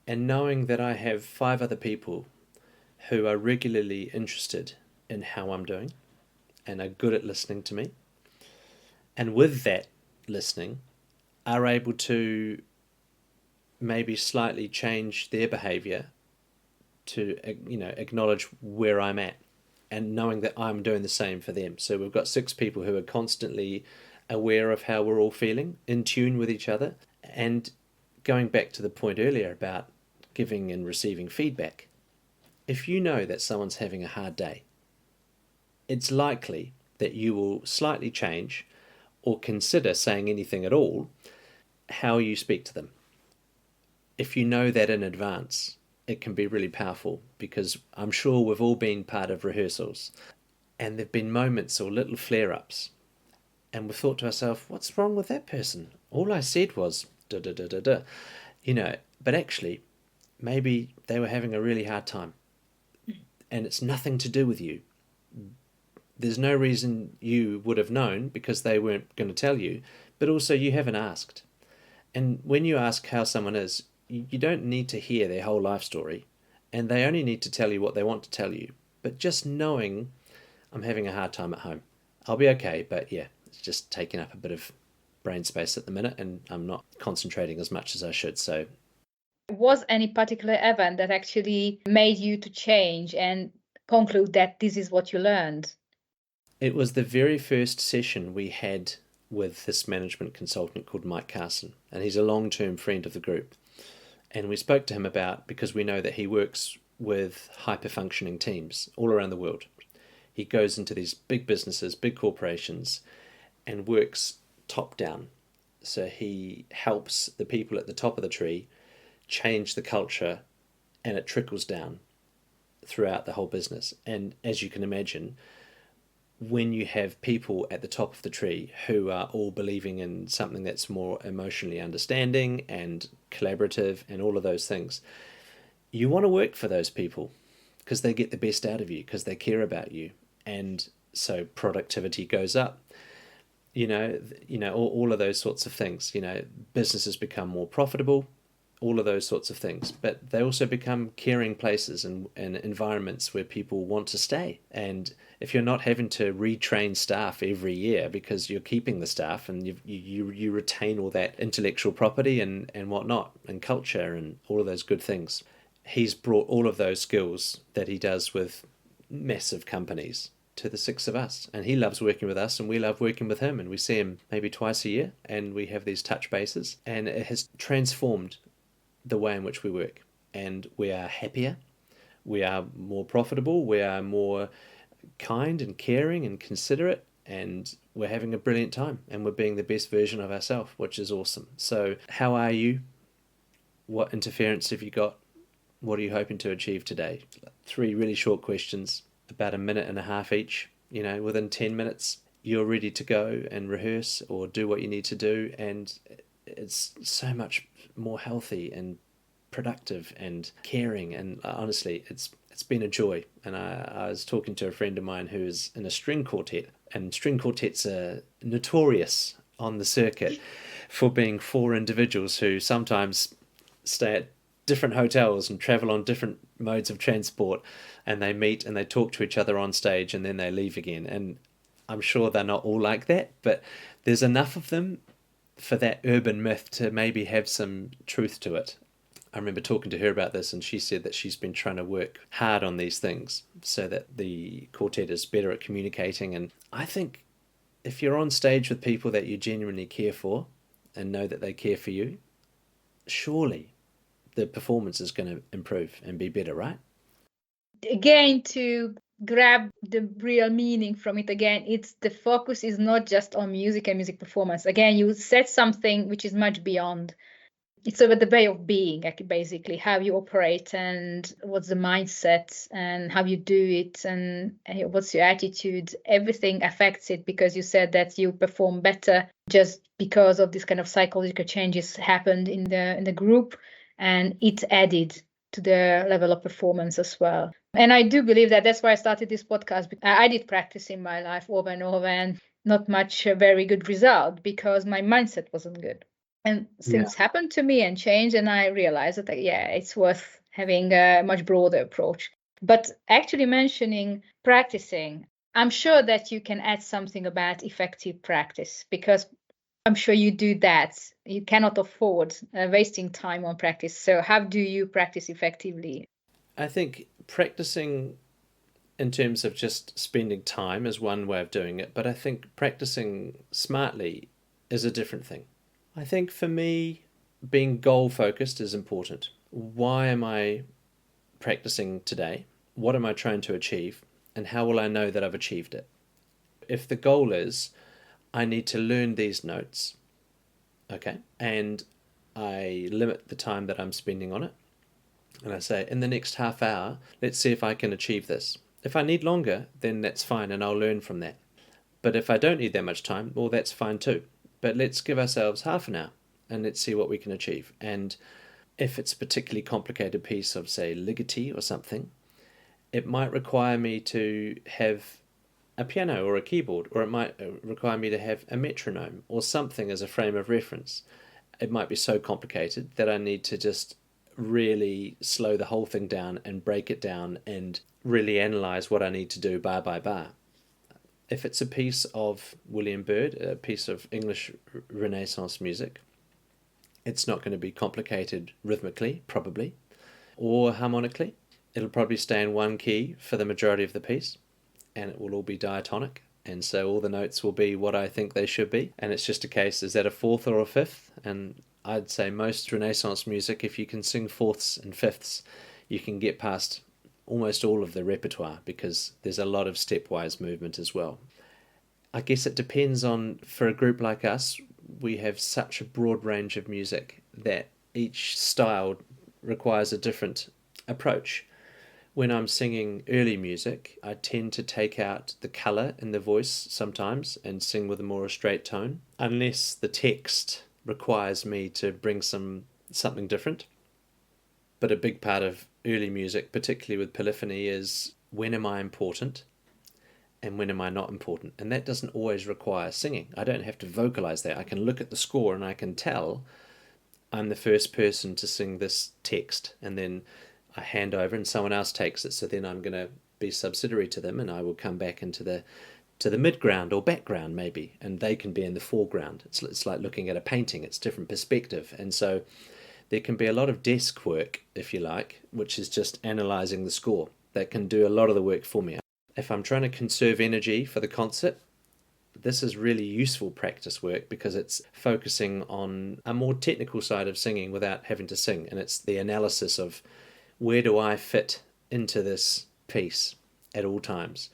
And knowing that I have 5 other people who are regularly interested in how I'm doing and are good at listening to me, and with that listening are able to maybe slightly change their behavior to acknowledge where I'm at, and knowing that I'm doing the same for them. So we've got 6 people who are constantly aware of how we're all feeling, in tune with each other. And going back to the point earlier about giving and receiving feedback, if you know that someone's having a hard day, it's likely that you will slightly change or consider saying anything at all how you speak to them. If you know that in advance, it can be really powerful, because I'm sure we've all been part of rehearsals and there've been moments or little flare-ups, and we've thought to ourselves, what's wrong with that person? All I said was da da da da da, but actually maybe they were having a really hard time and it's nothing to do with you. There's no reason you would have known, because they weren't going to tell you, but also you haven't asked. And when you ask how someone is, you don't need to hear their whole life story, and they only need to tell you what they want to tell you. But just knowing, I'm having a hard time at home. I'll be okay, but yeah, it's just taking up a bit of brain space at the minute, and I'm not concentrating as much as I should. So, was any particular event that actually made you to change and conclude that this is what you learned? It was the very first session we had with this management consultant called Mike Carson, and he's a long-term friend of the group. And we spoke to him about, because we know that he works with hyper-functioning teams all around the world. He goes into these big businesses, big corporations, and works top-down. So he helps the people at the top of the tree change the culture, and it trickles down throughout the whole business. And as you can imagine, when you have people at the top of the tree who are all believing in something that's more emotionally understanding and collaborative and all of those things, you want to work for those people because they get the best out of you, because they care about you. And so productivity goes up, all of those sorts of things. Businesses become more profitable, all of those sorts of things, but they also become caring places and environments where people want to stay. And if you're not having to retrain staff every year because you're keeping the staff, and you retain all that intellectual property and whatnot, and culture and all of those good things, he's brought all of those skills that he does with massive companies to the 6 of us, and he loves working with us and we love working with him, and we see him maybe twice a year and we have these touch bases, and it has transformed the way in which we work, and we are happier, we are more profitable, we are more kind and caring and considerate, and we're having a brilliant time, and we're being the best version of ourselves, which is awesome. So how are you? What interference have you got? What are you hoping to achieve today? 3 really short questions, about 1.5 minutes each. Within 10 minutes you're ready to go and rehearse or do what you need to do, and it's so much more healthy and productive and caring, and honestly it's been a joy. And I was talking to a friend of mine who is in a string quartet, and string quartets are notorious on the circuit for being 4 individuals who sometimes stay at different hotels and travel on different modes of transport, and they meet and they talk to each other on stage and then they leave again. And I'm sure they're not all like that, but there's enough of them for that urban myth to maybe have some truth to it. I remember talking to her about this, and she said that she's been trying to work hard on these things so that the quartet is better at communicating. And I think if you're on stage with people that you genuinely care for and know that they care for you, surely the performance is going to improve and be better, right? Again, to grab the real meaning from it, again, it's the focus is not just on music and music performance. Again, you said something which is much beyond. It's about the way of being, basically, how you operate and what's the mindset and how you do it and what's your attitude. Everything affects it, because you said that you perform better just because of this kind of psychological changes happened in the group, and it added to the level of performance as well. And I do believe that that's why I started this podcast. I did practice in my life over and over, and not much a very good result because my mindset wasn't good. And things happened to me and changed, and I realized that, it's worth having a much broader approach. But actually mentioning practicing, I'm sure that you can add something about effective practice, because I'm sure you do that. You cannot afford wasting time on practice. So how do you practice effectively? I think practicing in terms of just spending time is one way of doing it, but I think practicing smartly is a different thing. I think for me, being goal-focused is important. Why am I practicing today? What am I trying to achieve? And how will I know that I've achieved it? If the goal is, I need to learn these notes, okay, and I limit the time that I'm spending on it, and I say, in the next half hour, let's see if I can achieve this. If I need longer, then that's fine, and I'll learn from that. But if I don't need that much time, well, that's fine too. But let's give ourselves half an hour and let's see what we can achieve. And if it's a particularly complicated piece of, say, ligeti or something, it might require me to have a piano or a keyboard, or it might require me to have a metronome or something as a frame of reference. It might be so complicated that I need to just really slow the whole thing down and break it down and really analyze what I need to do bar by bar. If it's a piece of William Byrd, a piece of English Renaissance music, it's not going to be complicated rhythmically, probably, or harmonically. It'll probably stay in one key for the majority of the piece, and it will all be diatonic, and so all the notes will be what I think they should be, and it's just a case, is that a fourth or a fifth? And I'd say most Renaissance music, if you can sing fourths and fifths, you can get past almost all of the repertoire, because there's a lot of stepwise movement as well. I guess it depends on, for a group like us, we have such a broad range of music that each style requires a different approach. When I'm singing early music, I tend to take out the colour in the voice sometimes and sing with a more straight tone, unless the text requires me to bring something different. But a big part of early music, particularly with polyphony, is when am I important and when am I not important? And that doesn't always require singing. I don't have to vocalize that. I can look at the score and I can tell I'm the first person to sing this text, and then I hand over and someone else takes it. So then I'm going to be subsidiary to them, and I will come back into the midground or background maybe, and they can be in the foreground. It's like looking at a painting. It's different perspective. And so there can be a lot of desk work, if you like, which is just analysing the score. That can do a lot of the work for me. If I'm trying to conserve energy for the concert, this is really useful practice work, because it's focusing on a more technical side of singing without having to sing. And it's the analysis of, where do I fit into this piece at all times?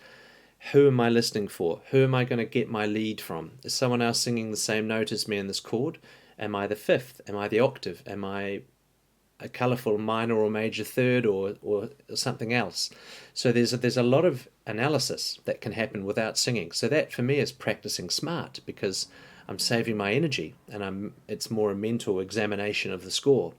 Who am I listening for? Who am I going to get my lead from? Is someone else singing the same note as me in this chord? Am I the fifth? Am I the octave? Am I a colourful minor or major third, or something else? So there's a lot of analysis that can happen without singing. So that for me is practicing smart, because I'm saving my energy, and it's more a mental examination of the score.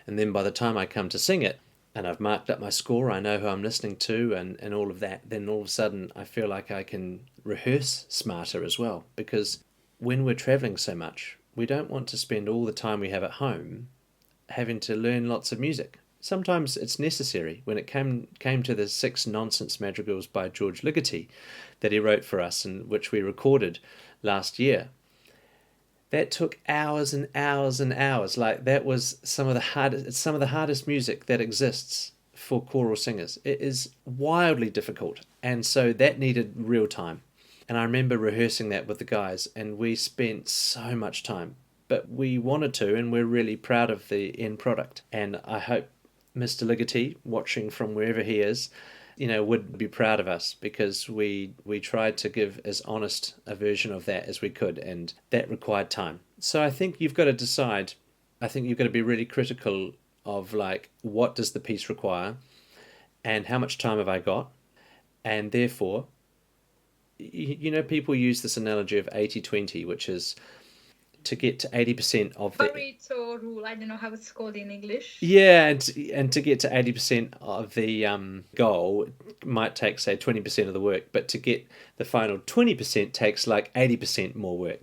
And then by the time I come to sing it, and I've marked up my score, I know who I'm listening to, and all of that, then all of a sudden I feel like I can rehearse smarter as well. Because when we're travelling so much, we don't want to spend all the time we have at home having to learn lots of music. Sometimes it's necessary. When it came to the 6 nonsense madrigals by George Ligeti that he wrote for us and which we recorded last year, that took hours and hours and hours. Like, that was some of the hardest music that exists for choral singers. It is wildly difficult, and so that needed real time. And I remember rehearsing that with the guys, and we spent so much time, but we wanted to, and we're really proud of the end product. And I hope Mr. Ligeti, watching from wherever he is, would be proud of us, because we tried to give as honest a version of that as we could, and that required time. So I think you've got to decide. I think you've got to be really critical of, like, what does the piece require, and how much time have I got, and therefore, people use this analogy of 80-20, which is to get to 80% of the Pareto rule. I don't know how it's called in English. Yeah, and to get to 80% of the goal might take, say, 20% of the work, but to get the final 20% takes like 80% more work,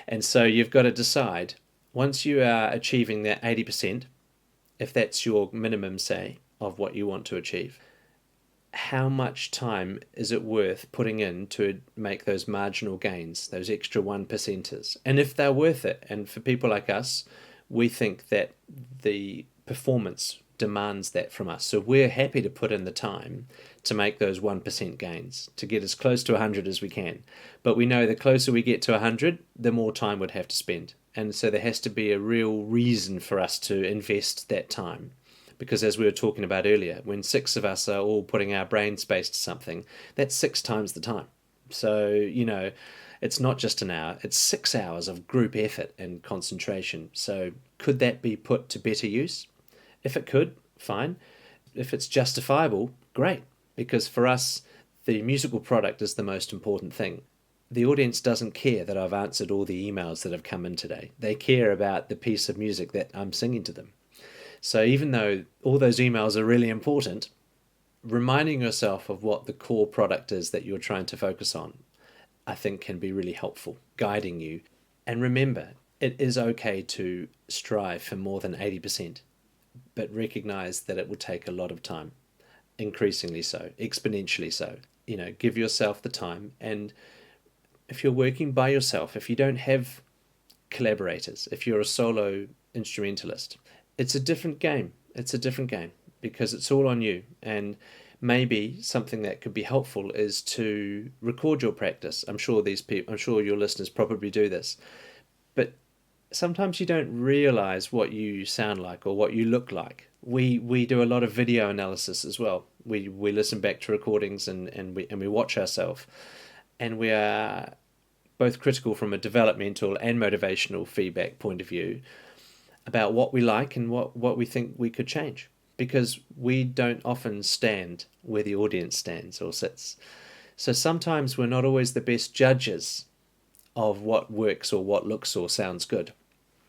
And so you've got to decide, once you are achieving that 80%, if that's your minimum, say, of what you want to achieve, how much time is it worth putting in to make those marginal gains, those extra 1%ers? And if they're worth it, and for people like us, we think that the performance demands that from us. So we're happy to put in the time to make those 1% gains, to get as close to 100 as we can. But we know the closer we get to 100, the more time we'd have to spend. And so there has to be a real reason for us to invest that time. Because as we were talking about earlier, when 6 of us are all putting our brain space to something, that's 6 times the time. So, it's not just an hour, it's 6 hours of group effort and concentration. So could that be put to better use? If it could, fine. If it's justifiable, great. Because for us, the musical product is the most important thing. The audience doesn't care that I've answered all the emails that have come in today. They care about the piece of music that I'm singing to them. So even though all those emails are really important, reminding yourself of what the core product is that you're trying to focus on, I think can be really helpful, guiding you. And remember, it is okay to strive for more than 80%, but recognize that it will take a lot of time, increasingly so, exponentially so. Give yourself the time. And if you're working by yourself, if you don't have collaborators, if you're a solo instrumentalist, it's a different game. It's a different game because it's all on you. And maybe something that could be helpful is to record your practice. I'm sure your listeners probably do this. But sometimes you don't realize what you sound like or what you look like. We do a lot of video analysis as well. We listen back to recordings and we watch ourselves. And we are both critical from a developmental and motivational feedback point of view about what we like and what we think we could change, because we don't often stand where the audience stands or sits. So sometimes we're not always the best judges of what works or what looks or sounds good,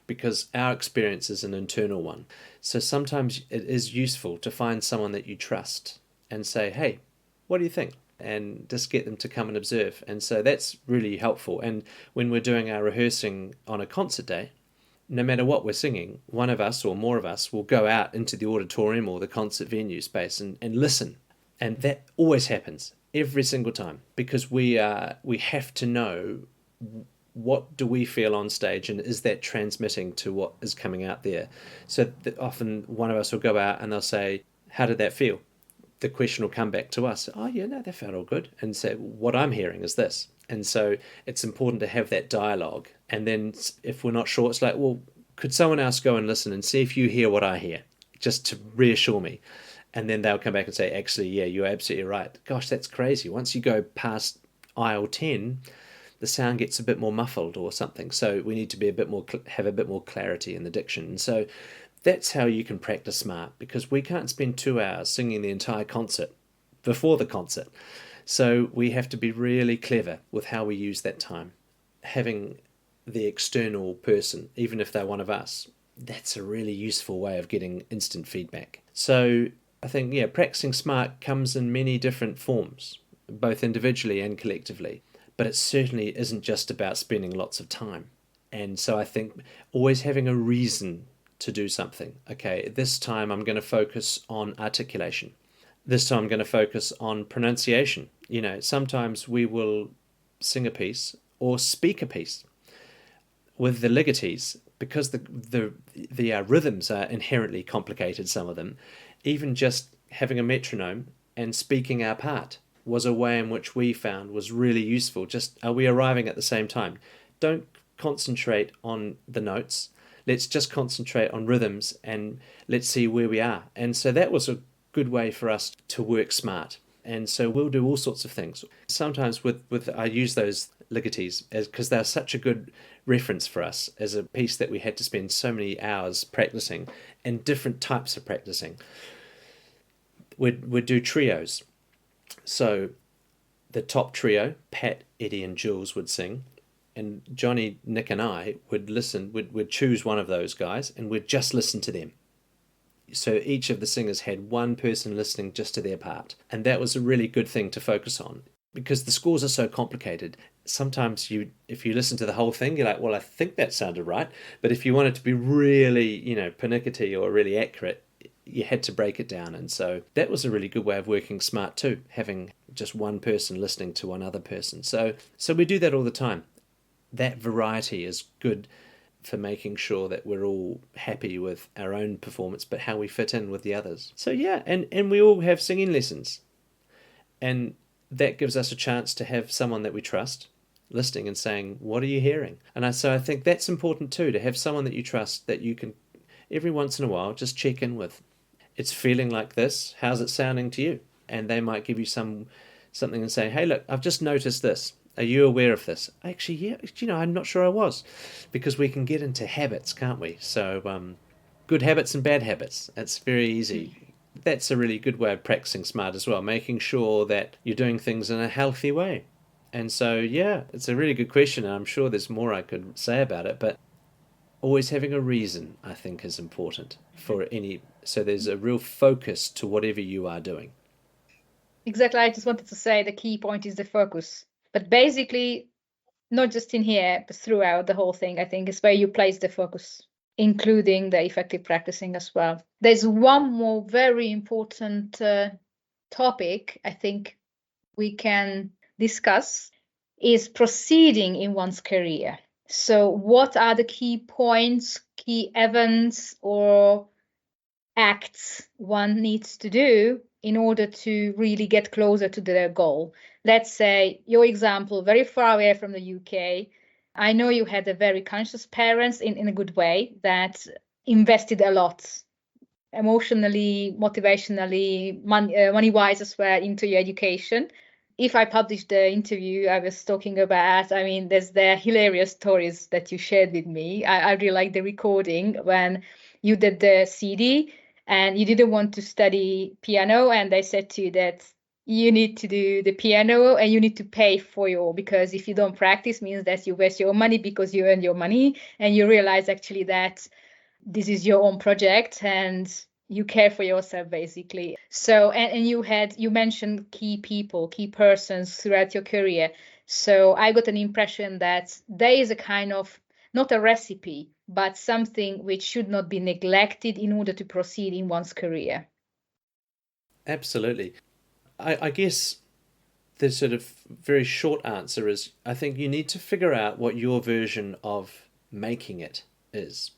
because our experience is an internal one. So sometimes it is useful to find someone that you trust and say, hey, what do you think? And just get them to come and observe. And so that's really helpful. And when we're doing our rehearsing on a concert day, no matter what we're singing, one of us or more of us will go out into the auditorium or the concert venue space and listen. And that always happens every single time, because we have to know what do we feel on stage and is that transmitting to what is coming out there. So often one of us will go out and they'll say, how did that feel? The question will come back to us. Oh yeah, no, that felt all good. And say, what I'm hearing is this. And so it's important to have that dialogue. And then if we're not sure, it's like, well, could someone else go and listen and see if you hear what I hear, just to reassure me. And then they'll come back and say, actually, yeah, you're absolutely right. Gosh, that's crazy. Once you go past aisle 10, the sound gets a bit more muffled or something. So we need to be have a bit more clarity in the diction. And so that's how you can practice smart, because we can't spend 2 hours singing the entire concert before the concert. So we have to be really clever with how we use that time. Having the external person, even if they're one of us, that's a really useful way of getting instant feedback. So I think, practicing smart comes in many different forms, both individually and collectively. But it certainly isn't just about spending lots of time. And so I think always having a reason to do something. Okay, this time I'm going to focus on articulation. This time I'm going to focus on pronunciation. Sometimes we will sing a piece or speak a piece with the legatees, because the rhythms are inherently complicated, some of them. Even just having a metronome and speaking our part was a way in which we found was really useful. Just, are we arriving at the same time? Don't concentrate on the notes. Let's just concentrate on rhythms and let's see where we are. And so that was a good way for us to work smart. And so we'll do all sorts of things. Sometimes with I use those legatees because they're such a good reference for us as a piece that we had to spend so many hours practicing, and different types of practicing. We'd do trios. So the top trio, Pat, Eddie and Jules, would sing, and Johnny, Nick and I would listen, we'd choose one of those guys and we'd just listen to them. So each of the singers had one person listening just to their part. And that was a really good thing to focus on, because the scores are so complicated. Sometimes if you listen to the whole thing, you're like, well, I think that sounded right. But if you want it to be really, pernickety or really accurate, you had to break it down. And so that was a really good way of working smart too, having just one person listening to one other person. So we do that all the time. That variety is good for making sure that we're all happy with our own performance, but how we fit in with the others. So yeah, and we all have singing lessons. And that gives us a chance to have someone that we trust listening and saying, what are you hearing? And so I think that's important too, to have someone that you trust that you can every once in a while just check in with. It's feeling like this, how's it sounding to you? And they might give you something and say, hey, look, I've just noticed this. Are you aware of this? Actually, yeah, I'm not sure I was. Because we can get into habits, can't we? So good habits and bad habits. It's very easy. That's a really good way of practicing smart as well, making sure that you're doing things in a healthy way. And so, yeah, it's a really good question, and I'm sure there's more I could say about it, but always having a reason, I think, is important so there's a real focus to whatever you are doing. Exactly. I just wanted to say the key point is the focus. But basically, not just in here, but throughout the whole thing, I think is where you place the focus, including the effective practicing as well. There's one more very important topic I think we can discuss, is proceeding in one's career. So what are the key points, key events or acts one needs to do in order to really get closer to their goal? Let's say your example, very far away from the UK. I know you had a very conscious parents in a good way that invested a lot emotionally, motivationally, money-wise as well into your education. If I published the interview I was talking about, there's the hilarious stories that you shared with me. I really like the recording when you did the CD and you didn't want to study piano, and they said to you that you need to do the piano and you need to pay because if you don't practice means that you waste your money because you earn your money, and you realize actually that this is your own project and you care for yourself basically. So and you mentioned key people, key persons throughout your career. So I got an impression that there is a kind of, not a recipe, but something which should not be neglected in order to proceed in one's career. Absolutely. I guess the sort of very short answer is, I think you need to figure out what your version of making it is.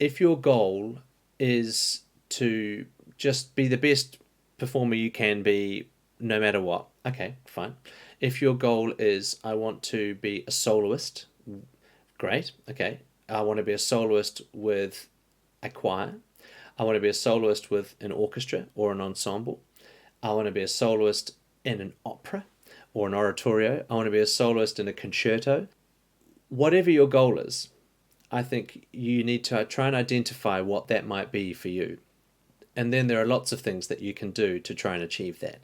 If your goal is to just be the best performer you can be no matter what, okay, fine. If your goal is, I want to be a soloist, great, okay. I want to be a soloist with a choir. I want to be a soloist with an orchestra or an ensemble. I want to be a soloist in an opera or an oratorio. I want to be a soloist in a concerto. Whatever your goal is, I think you need to try and identify what that might be for you. And then there are lots of things that you can do to try and achieve that.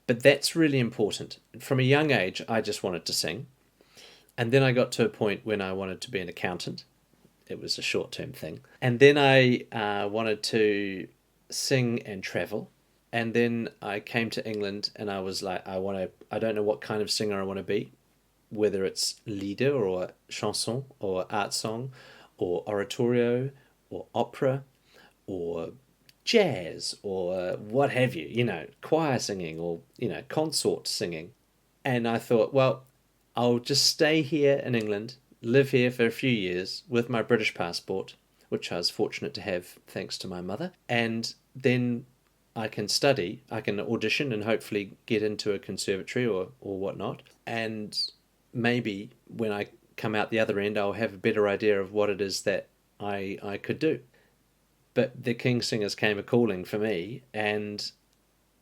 But that's really important. From a young age, I just wanted to sing. And then I got to a point when I wanted to be an accountant. It was a short-term thing. And then I wanted to sing and travel. And then I came to England and I was like, I don't know what kind of singer I want to be, whether it's lieder or chanson or art song or oratorio or opera or jazz or what have you, choir singing or, consort singing. And I thought, well, I'll just stay here in England, live here for a few years with my British passport, which I was fortunate to have thanks to my mother, and then I can study, I can audition and hopefully get into a conservatory or whatnot. And maybe when I come out the other end, I'll have a better idea of what it is that I could do. But the King's Singers came a calling for me, and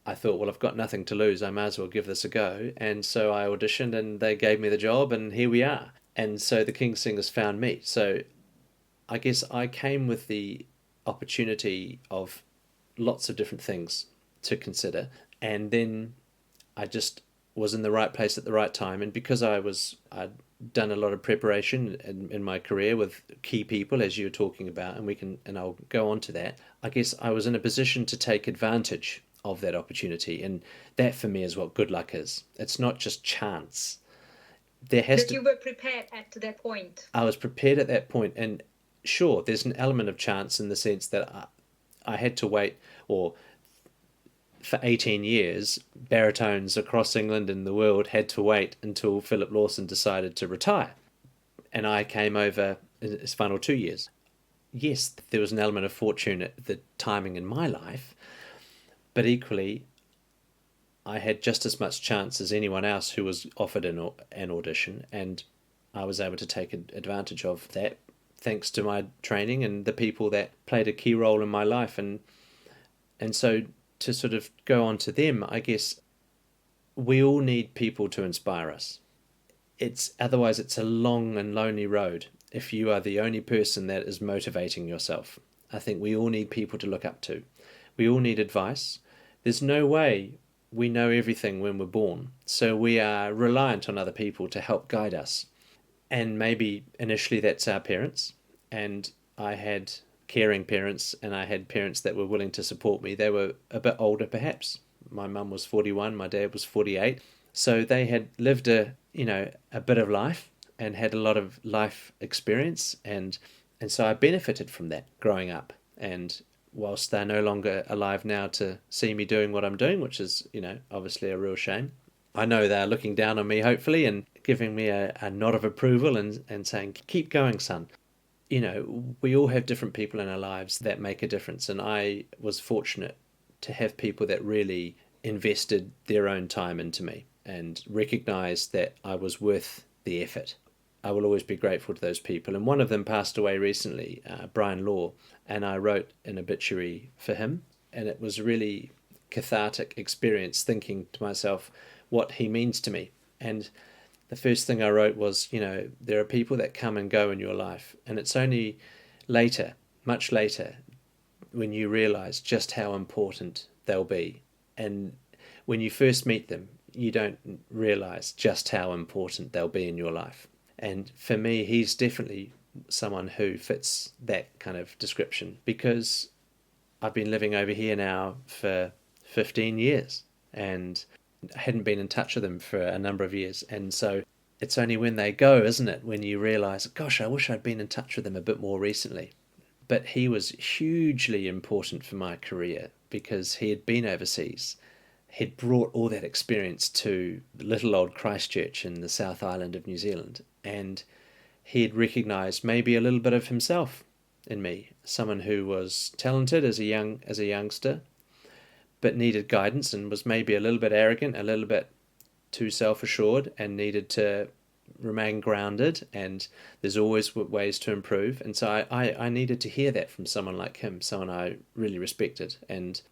I thought, well, I've got nothing to lose. I might as well give this a go. And so I auditioned and they gave me the job, and here we are. And so the King's Singers found me. So I guess I came with the opportunity of lots of different things to consider, and then I just was in the right place at the right time. And because I'd done a lot of preparation in my career with key people, as you were talking about, and I'll go on to that, I guess I was in a position to take advantage of that opportunity. And that for me is what good luck is. It's not just chance. You were prepared to that point. I was prepared at that point, and sure, there's an element of chance in the sense that I had to wait, or for 18 years, baritones across England and the world had to wait until Philip Lawson decided to retire. And I came over in his final 2 years. Yes, there was an element of fortune at the timing in my life, but equally, I had just as much chance as anyone else who was offered an audition, and I was able to take advantage of that thanks to my training and the people that played a key role in my life. And so to sort of go on to them, I guess we all need people to inspire us. Otherwise it's a long and lonely road if you are the only person that is motivating yourself. I think we all need people to look up to. We all need advice. There's no way we know everything when we're born, so we are reliant on other people to help guide us. And maybe initially that's our parents, and I had caring parents, and I had parents that were willing to support me. They were a bit older perhaps. My mum was 41, my dad was 48. So they had lived a bit of life and had a lot of life experience, and so I benefited from that growing up. And whilst they're no longer alive now to see me doing what I'm doing, which is, obviously a real shame, I know they're looking down on me, hopefully, and giving me a nod of approval and saying, keep going, son. We all have different people in our lives that make a difference. And I was fortunate to have people that really invested their own time into me and recognized that I was worth the effort. I will always be grateful to those people. And one of them passed away recently, Brian Law, and I wrote an obituary for him. And it was a really cathartic experience thinking to myself what he means to me. And the first thing I wrote was, there are people that come and go in your life, and it's only later, much later, when you realize just how important they'll be. And when you first meet them, you don't realize just how important they'll be in your life. And for me, he's definitely someone who fits that kind of description, because I've been living over here now for 15 years and I hadn't been in touch with them for a number of years. And so it's only when they go, isn't it, when you realize, gosh, I wish I'd been in touch with them a bit more recently. But he was hugely important for my career because he had been overseas. He'd brought all that experience to little old Christchurch in the South Island of New Zealand, and he had recognised maybe a little bit of himself in me, someone who was talented as a youngster, but needed guidance and was maybe a little bit arrogant, a little bit too self-assured, and needed to remain grounded, and there's always ways to improve. And so I needed to hear that from someone like him, someone I really respected. And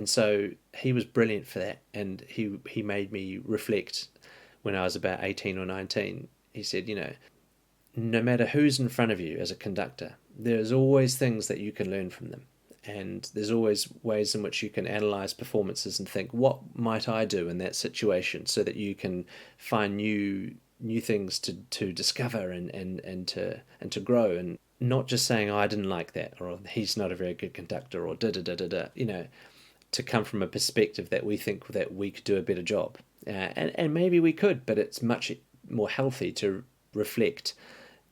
so he was brilliant for that, and he made me reflect when I was about 18 or 19. He said, no matter who's in front of you as a conductor, there's always things that you can learn from them. And there's always ways in which you can analyze performances and think, what might I do in that situation, so that you can find new things to discover and to grow, and not just saying, I didn't like that, or he's not a very good conductor, or to come from a perspective that we think that we could do a better job. And maybe we could, but it's much more healthy to reflect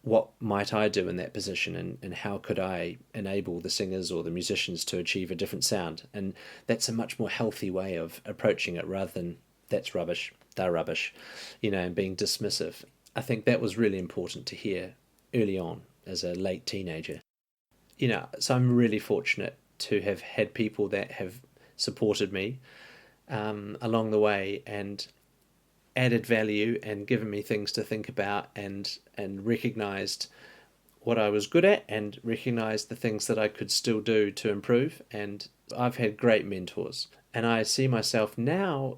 what might I do in that position, and how could I enable the singers or the musicians to achieve a different sound? And that's a much more healthy way of approaching it, rather than that's rubbish, they're rubbish, and being dismissive. I think that was really important to hear early on as a late teenager. So I'm really fortunate to have had people that have supported me along the way, and added value and given me things to think about, and recognized what I was good at and recognized the things that I could still do to improve. And I've had great mentors, and I see myself now,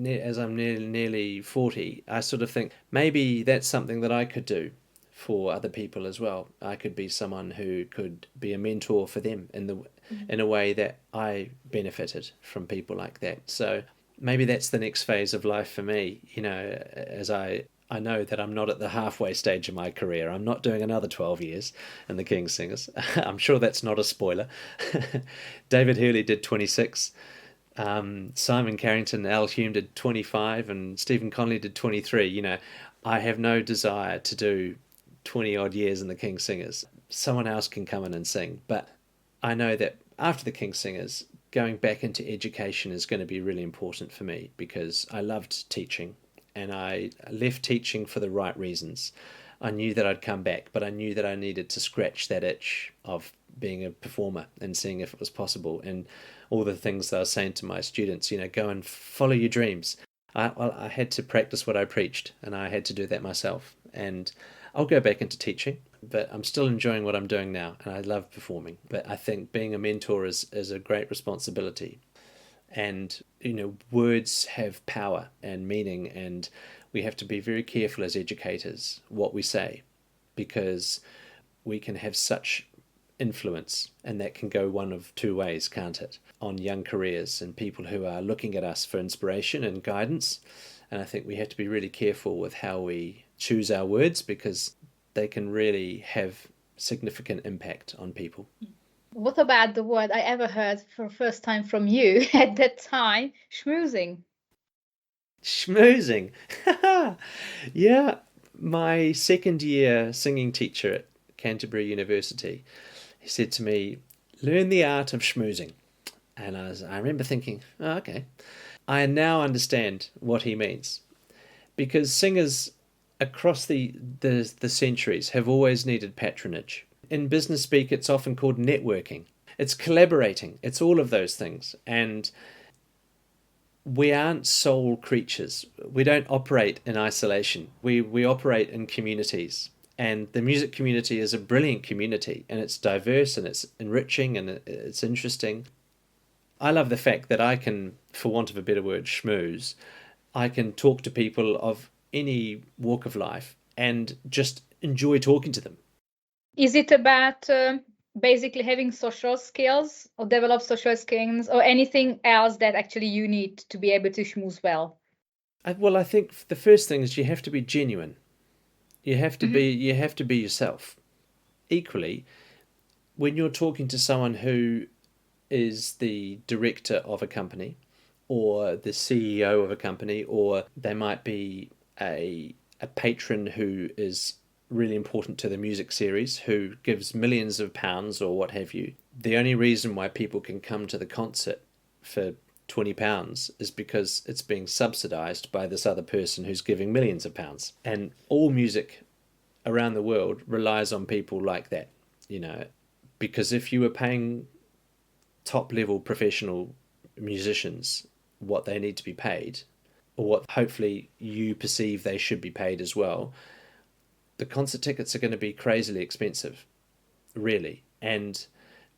as I'm nearly 40, I sort of think maybe that's something that I could do for other people as well. I could be someone who could be a mentor for them in a way that I benefited from people like that. So maybe that's the next phase of life for me, as I know that I'm not at the halfway stage of my career. I'm not doing another 12 years in the King's Singers. I'm sure that's not a spoiler. David Hurley did 26. Simon Carrington, Al Hume did 25, and Stephen Conley did 23. I have no desire to do 20 odd years in the King's Singers. Someone else can come in and sing. But I know that after the King's Singers, going back into education is going to be really important for me, because I loved teaching, and I left teaching for the right reasons. I knew that I'd come back, but I knew that I needed to scratch that itch of being a performer and seeing if it was possible. And all the things that I was saying to my students, go and follow your dreams. I had to practice what I preached, and I had to do that myself. And I'll go back into teaching, but I'm still enjoying what I'm doing now, and I love performing. But I think being a mentor is a great responsibility. And, words have power and meaning, and we have to be very careful as educators what we say, because we can have such influence, and that can go one of two ways, can't it, on young careers and people who are looking at us for inspiration and guidance. And I think we have to be really careful with how we choose our words, because they can really have significant impact on people. What about the word I ever heard for the first time from you at that time, schmoozing? Schmoozing. Yeah, my second year singing teacher at Canterbury University, he said to me, learn the art of schmoozing. And I remember thinking, oh, okay. I now understand what he means, because singers across the centuries have always needed patronage. In business speak, it's often called networking. It's collaborating. It's all of those things. And we aren't sole creatures. We don't operate in isolation. We operate in communities. And the music community is a brilliant community, and it's diverse, and it's enriching, and it's interesting. I love the fact that I can, for want of a better word, schmooze. I can talk to people of any walk of life and just enjoy talking to them. Is it about basically having social skills, or develop social skills, or anything else that actually you need to be able to schmooze well? Well, I think the first thing is you have to be genuine. You have to be yourself. Equally, when you're talking to someone who is the director of a company, or the CEO of a company, or they might be a patron who is really important to the music series, who gives millions of pounds or what have you. The only reason why people can come to the concert for £20 is because it's being subsidized by this other person who's giving millions of pounds. And all music around the world relies on people like that, because if you were paying top level professional musicians what they need to be paid, or what hopefully you perceive they should be paid as well, the concert tickets are going to be crazily expensive, really. And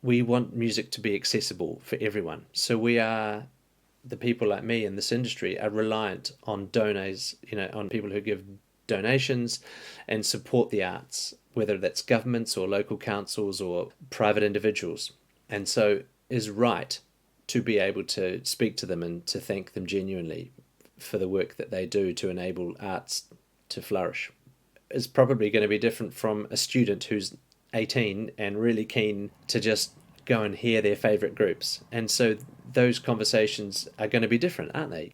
we want music to be accessible for everyone. So the people like me in this industry are reliant on donors, on people who give donations and support the arts, whether that's governments or local councils or private individuals. And so is right to be able to speak to them and to thank them genuinely for the work that they do to enable arts to flourish. Is probably going to be different from a student who's 18 and really keen to just go and hear their favourite groups. And so those conversations are going to be different, aren't they?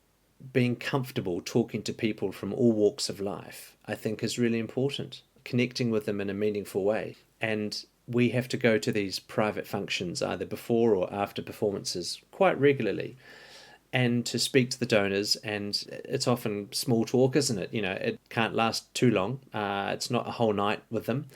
Being comfortable talking to people from all walks of life, I think, is really important. connecting with them in a meaningful way. And we have to go to these private functions either before or after performances quite regularly, and to speak to the donors. And it's often small talk, isn't it? It can't last too long. It's not a whole night with them,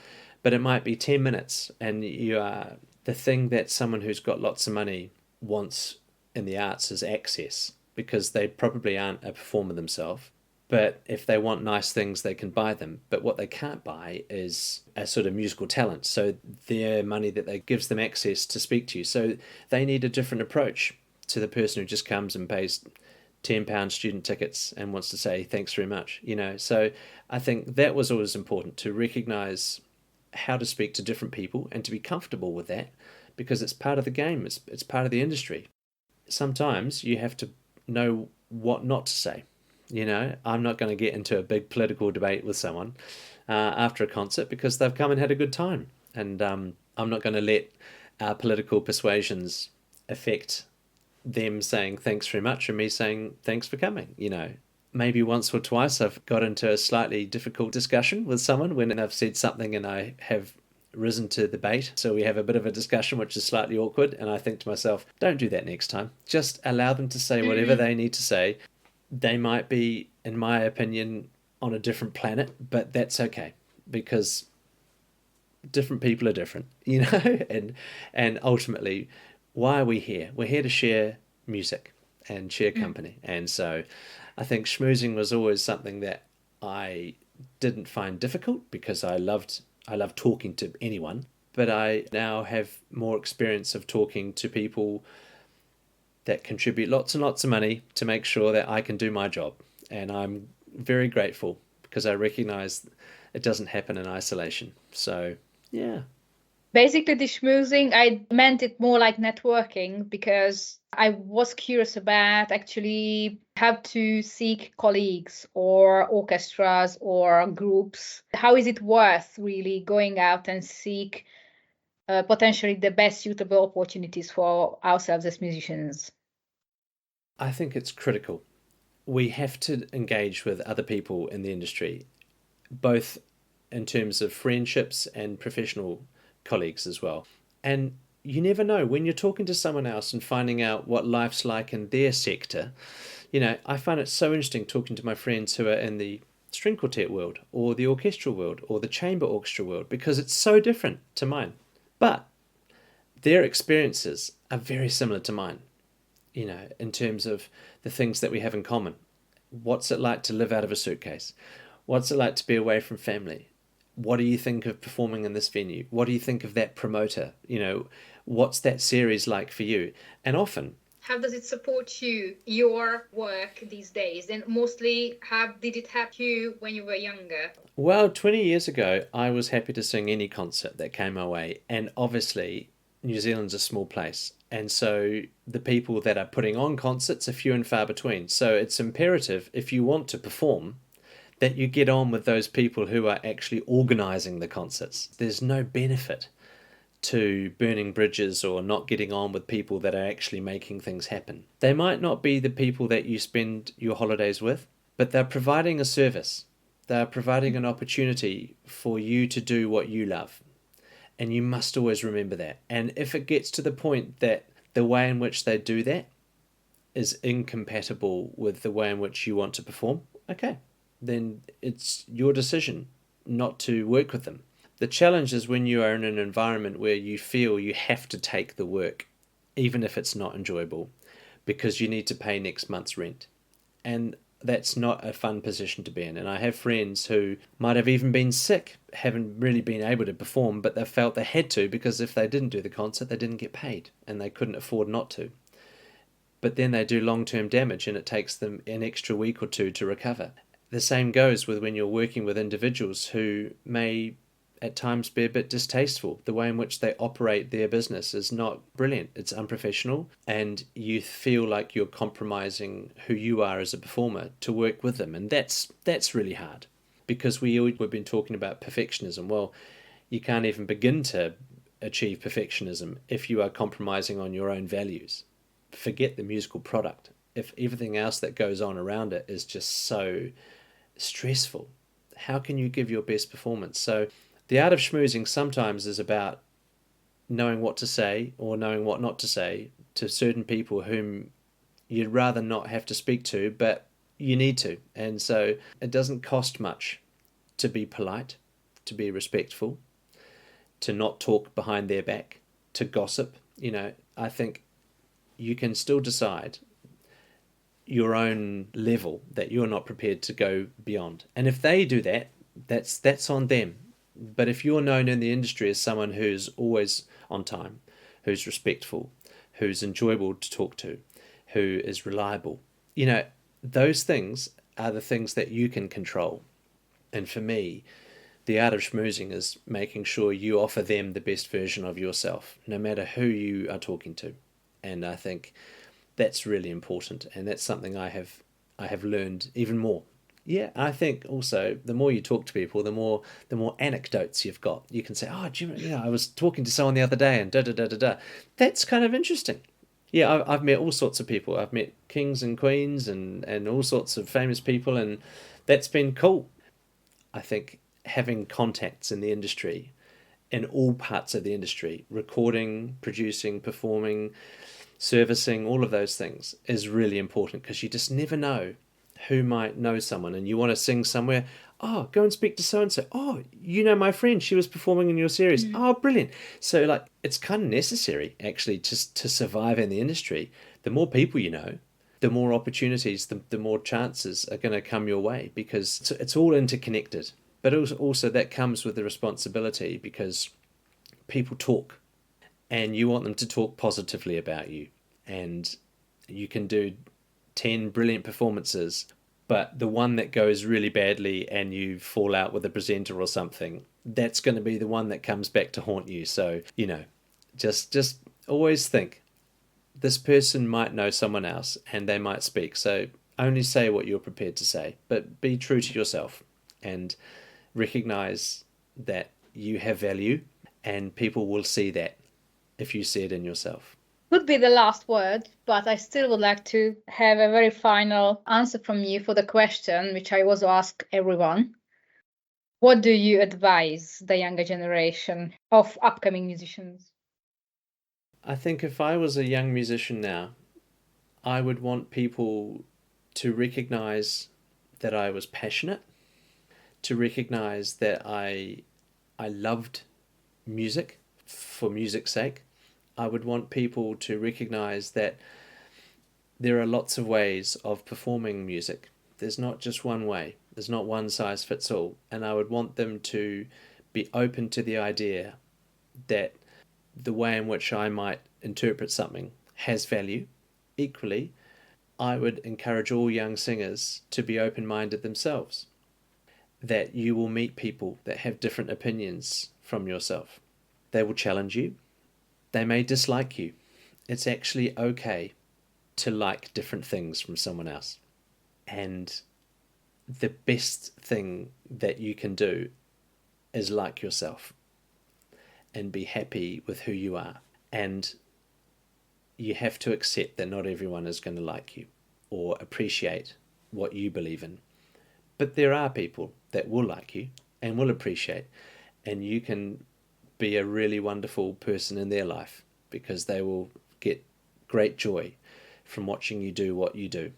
but it might be 10 minutes. And you are the thing that someone who's got lots of money wants in the arts is access, because they probably aren't a performer themselves. But if they want nice things, they can buy them. But what they can't buy is a sort of musical talent. So their money that they gives them access to speak to you. So they need a different approach to the person who just comes and pays £10 student tickets and wants to say thanks very much. So I think that was always important, to recognize how to speak to different people and to be comfortable with that, because it's part of the game. It's part of the industry. Sometimes you have to know what not to say. I'm not going to get into a big political debate with someone after a concert because they've come and had a good time. And I'm not going to let our political persuasions affect them saying thanks very much and me saying thanks for coming. Maybe once or twice I've got into a slightly difficult discussion with someone when I've said something and I have risen to the bait. So we have a bit of a discussion which is slightly awkward, and I think to myself, don't do that next time. Just allow them to say whatever they need to say. They might be, in my opinion, on a different planet, but that's okay, because different people are different, and ultimately, why are we here? We're here to share music and share company. And so I think schmoozing was always something that I didn't find difficult, because I love talking to anyone, but I now have more experience of talking to people that contribute lots and lots of money to make sure that I can do my job. And I'm very grateful, because I recognize it doesn't happen in isolation. So, yeah. Basically, the schmoozing, I meant it more like networking, because I was curious about actually how to seek colleagues or orchestras or groups. How is it worth really going out and seek potentially the best suitable opportunities for ourselves as musicians? I think it's critical. We have to engage with other people in the industry, both in terms of friendships and professional colleagues as well. And you never know, when you're talking to someone else and finding out what life's like in their sector. I find it so interesting talking to my friends who are in the string quartet world or the orchestral world or the chamber orchestra world, because it's so different to mine. But their experiences are very similar to mine, in terms of the things that we have in common. What's it like to live out of a suitcase? What's it like to be away from family? What do you think of performing in this venue? What do you think of that promoter? What's that series like for you? And often, how does it support you, your work these days? And mostly, how did it help you when you were younger? Well, 20 years ago, I was happy to sing any concert that came my way. And obviously, New Zealand's a small place. And so the people that are putting on concerts are few and far between. So it's imperative, if you want to perform, that you get on with those people who are actually organising the concerts. There's no benefit to burning bridges or not getting on with people that are actually making things happen. They might not be the people that you spend your holidays with, but they're providing a service. They're providing an opportunity for you to do what you love. And you must always remember that. And if it gets to the point that the way in which they do that is incompatible with the way in which you want to perform, okay, then it's your decision not to work with them. The challenge is when you are in an environment where you feel you have to take the work, even if it's not enjoyable, because you need to pay next month's rent. And that's not a fun position to be in. And I have friends who might have even been sick, haven't really been able to perform, but they felt they had to, because if they didn't do the concert, they didn't get paid and they couldn't afford not to. But then they do long-term damage and it takes them an extra week or two to recover. The same goes with when you're working with individuals who may at times be a bit distasteful. The way in which they operate their business is not brilliant. It's unprofessional, and you feel like you're compromising who you are as a performer to work with them. And that's really hard, because we've been talking about perfectionism. Well, you can't even begin to achieve perfectionism if you are compromising on your own values. Forget the musical product. If everything else that goes on around it is just so stressful, How can you give your best performance? So the art of schmoozing sometimes is about knowing what to say or knowing what not to say to certain people whom you'd rather not have to speak to, but you need to. And so it doesn't cost much to be polite, to be respectful, to not talk behind their back, to gossip. I think you can still decide your own level that you're not prepared to go beyond. And if they do that, that's on them. But if you're known in the industry as someone who's always on time, who's respectful, who's enjoyable to talk to, who is reliable, those things are the things that you can control. And for me, the art of schmoozing is making sure you offer them the best version of yourself, no matter who you are talking to. And I think that's really important, and that's something I have learned even more. Yeah, I think also the more you talk to people, the more anecdotes you've got. You can say, "Oh, do you I was talking to someone the other day, and da da da da da." That's kind of interesting. Yeah, I've met all sorts of people. I've met kings and queens and all sorts of famous people, and that's been cool. I think having contacts in the industry, in all parts of the industry, recording, producing, performing, servicing, all of those things is really important, because you just never know who might know someone, and you want to sing somewhere. Oh, go and speak to so-and-so. Oh, my friend, she was performing in your series. Oh, brilliant. So it's kind of necessary actually just to survive in the industry. The more people you know, the more opportunities, the more chances are going to come your way, because it's all interconnected. But also that comes with the responsibility, because people talk and you want them to talk positively about you. And you can do 10 brilliant performances, but the one that goes really badly and you fall out with a presenter or something, that's going to be the one that comes back to haunt you. So, just always think, this person might know someone else and they might speak. So only say what you're prepared to say, but be true to yourself and recognize that you have value, and people will see that if you see it in yourself. Would be the last word, but I still would like to have a very final answer from you for the question, which I also ask everyone. What do you advise the younger generation of upcoming musicians? I think if I was a young musician now, I would want people to recognize that I was passionate, to recognize that I loved music for music's sake. I would want people to recognize that there are lots of ways of performing music. There's not just one way. There's not one size fits all. And I would want them to be open to the idea that the way in which I might interpret something has value. Equally, I would encourage all young singers to be open-minded themselves, that you will meet people that have different opinions from yourself. They will challenge you. They may dislike you. It's actually okay to like different things from someone else. And the best thing that you can do is like yourself and be happy with who you are. And you have to accept that not everyone is going to like you or appreciate what you believe in. But there are people that will like you and will appreciate, and you can be a really wonderful person in their life, because they will get great joy from watching you do what you do.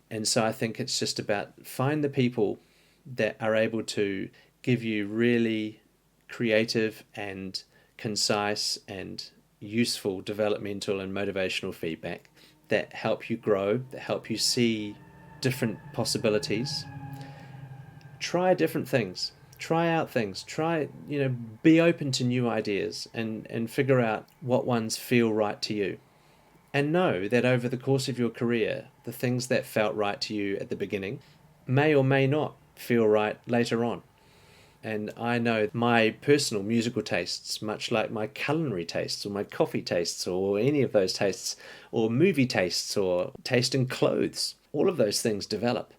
And so I think it's just about find the people that are able to give you really creative and concise and useful developmental and motivational feedback that help you grow, that help you see different possibilities. Try different things. Try out things. Be open to new ideas and figure out what ones feel right to you. And know that over the course of your career, the things that felt right to you at the beginning may or may not feel right later on. And I know my personal musical tastes, much like my culinary tastes or my coffee tastes or any of those tastes, or movie tastes or taste in clothes, all of those things develop.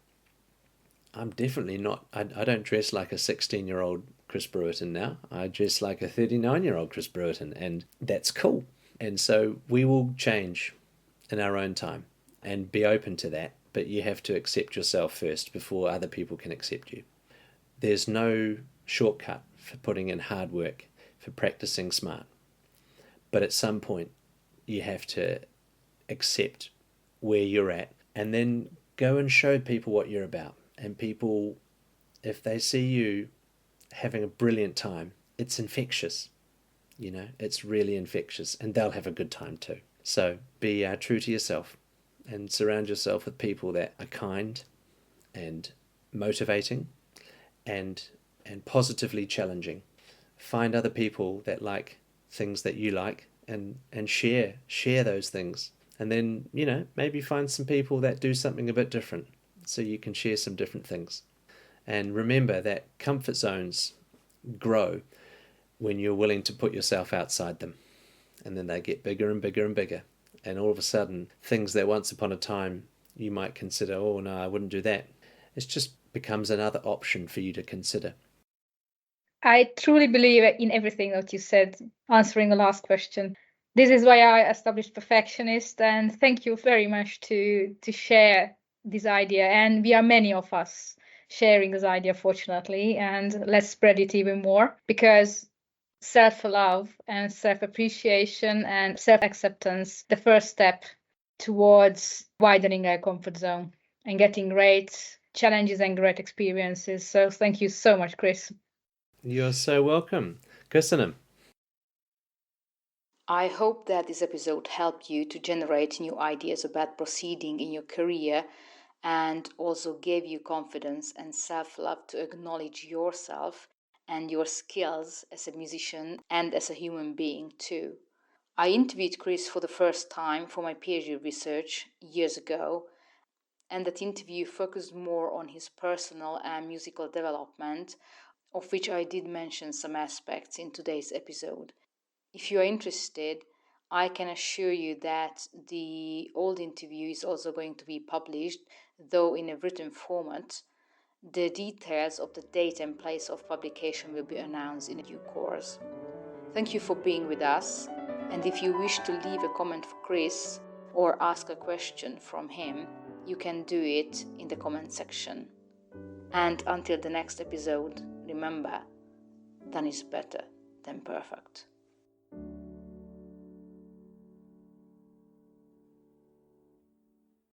I'm definitely not, I don't dress like a 16-year-old Chris Bruerton now. I dress like a 39-year-old Chris Bruerton, and that's cool. And so we will change in our own time and be open to that, but you have to accept yourself first before other people can accept you. There's no shortcut for putting in hard work, for practicing smart. But at some point, you have to accept where you're at and then go and show people what you're about. And people, if they see you having a brilliant time, it's infectious. You know, it's really infectious, and they'll have a good time too. So be true to yourself and surround yourself with people that are kind and motivating and positively challenging. Find other people that like things that you like and share those things. And then, you know, maybe find some people that do something a bit different so you can share some different things. And remember that comfort zones grow when you're willing to put yourself outside them. And then they get bigger and bigger and bigger. And all of a sudden, things that once upon a time you might consider, oh no, I wouldn't do that, it just becomes another option for you to consider. I truly believe in everything that you said, answering the last question. This is why I established PerfActionist, and thank you very much to share this idea. And we are many of us sharing this idea, fortunately, and let's spread it even more, because self-love and self-appreciation and self-acceptance, the first step towards widening our comfort zone and getting great challenges and great experiences. So thank you so much, Chris. You're so welcome. Köszönöm. I hope that this episode helped you to generate new ideas about proceeding in your career and also gave you confidence and self-love to acknowledge yourself and your skills as a musician and as a human being too. I interviewed Chris for the first time for my PhD research years ago, and that interview focused more on his personal and musical development, of which I did mention some aspects in today's episode. If you are interested, I can assure you that the old interview is also going to be published, though in a written format. The details of the date and place of publication will be announced in due course. Thank you for being with us, and if you wish to leave a comment for Chris or ask a question from him, you can do it in the comment section. And until the next episode, remember, done is better than perfect.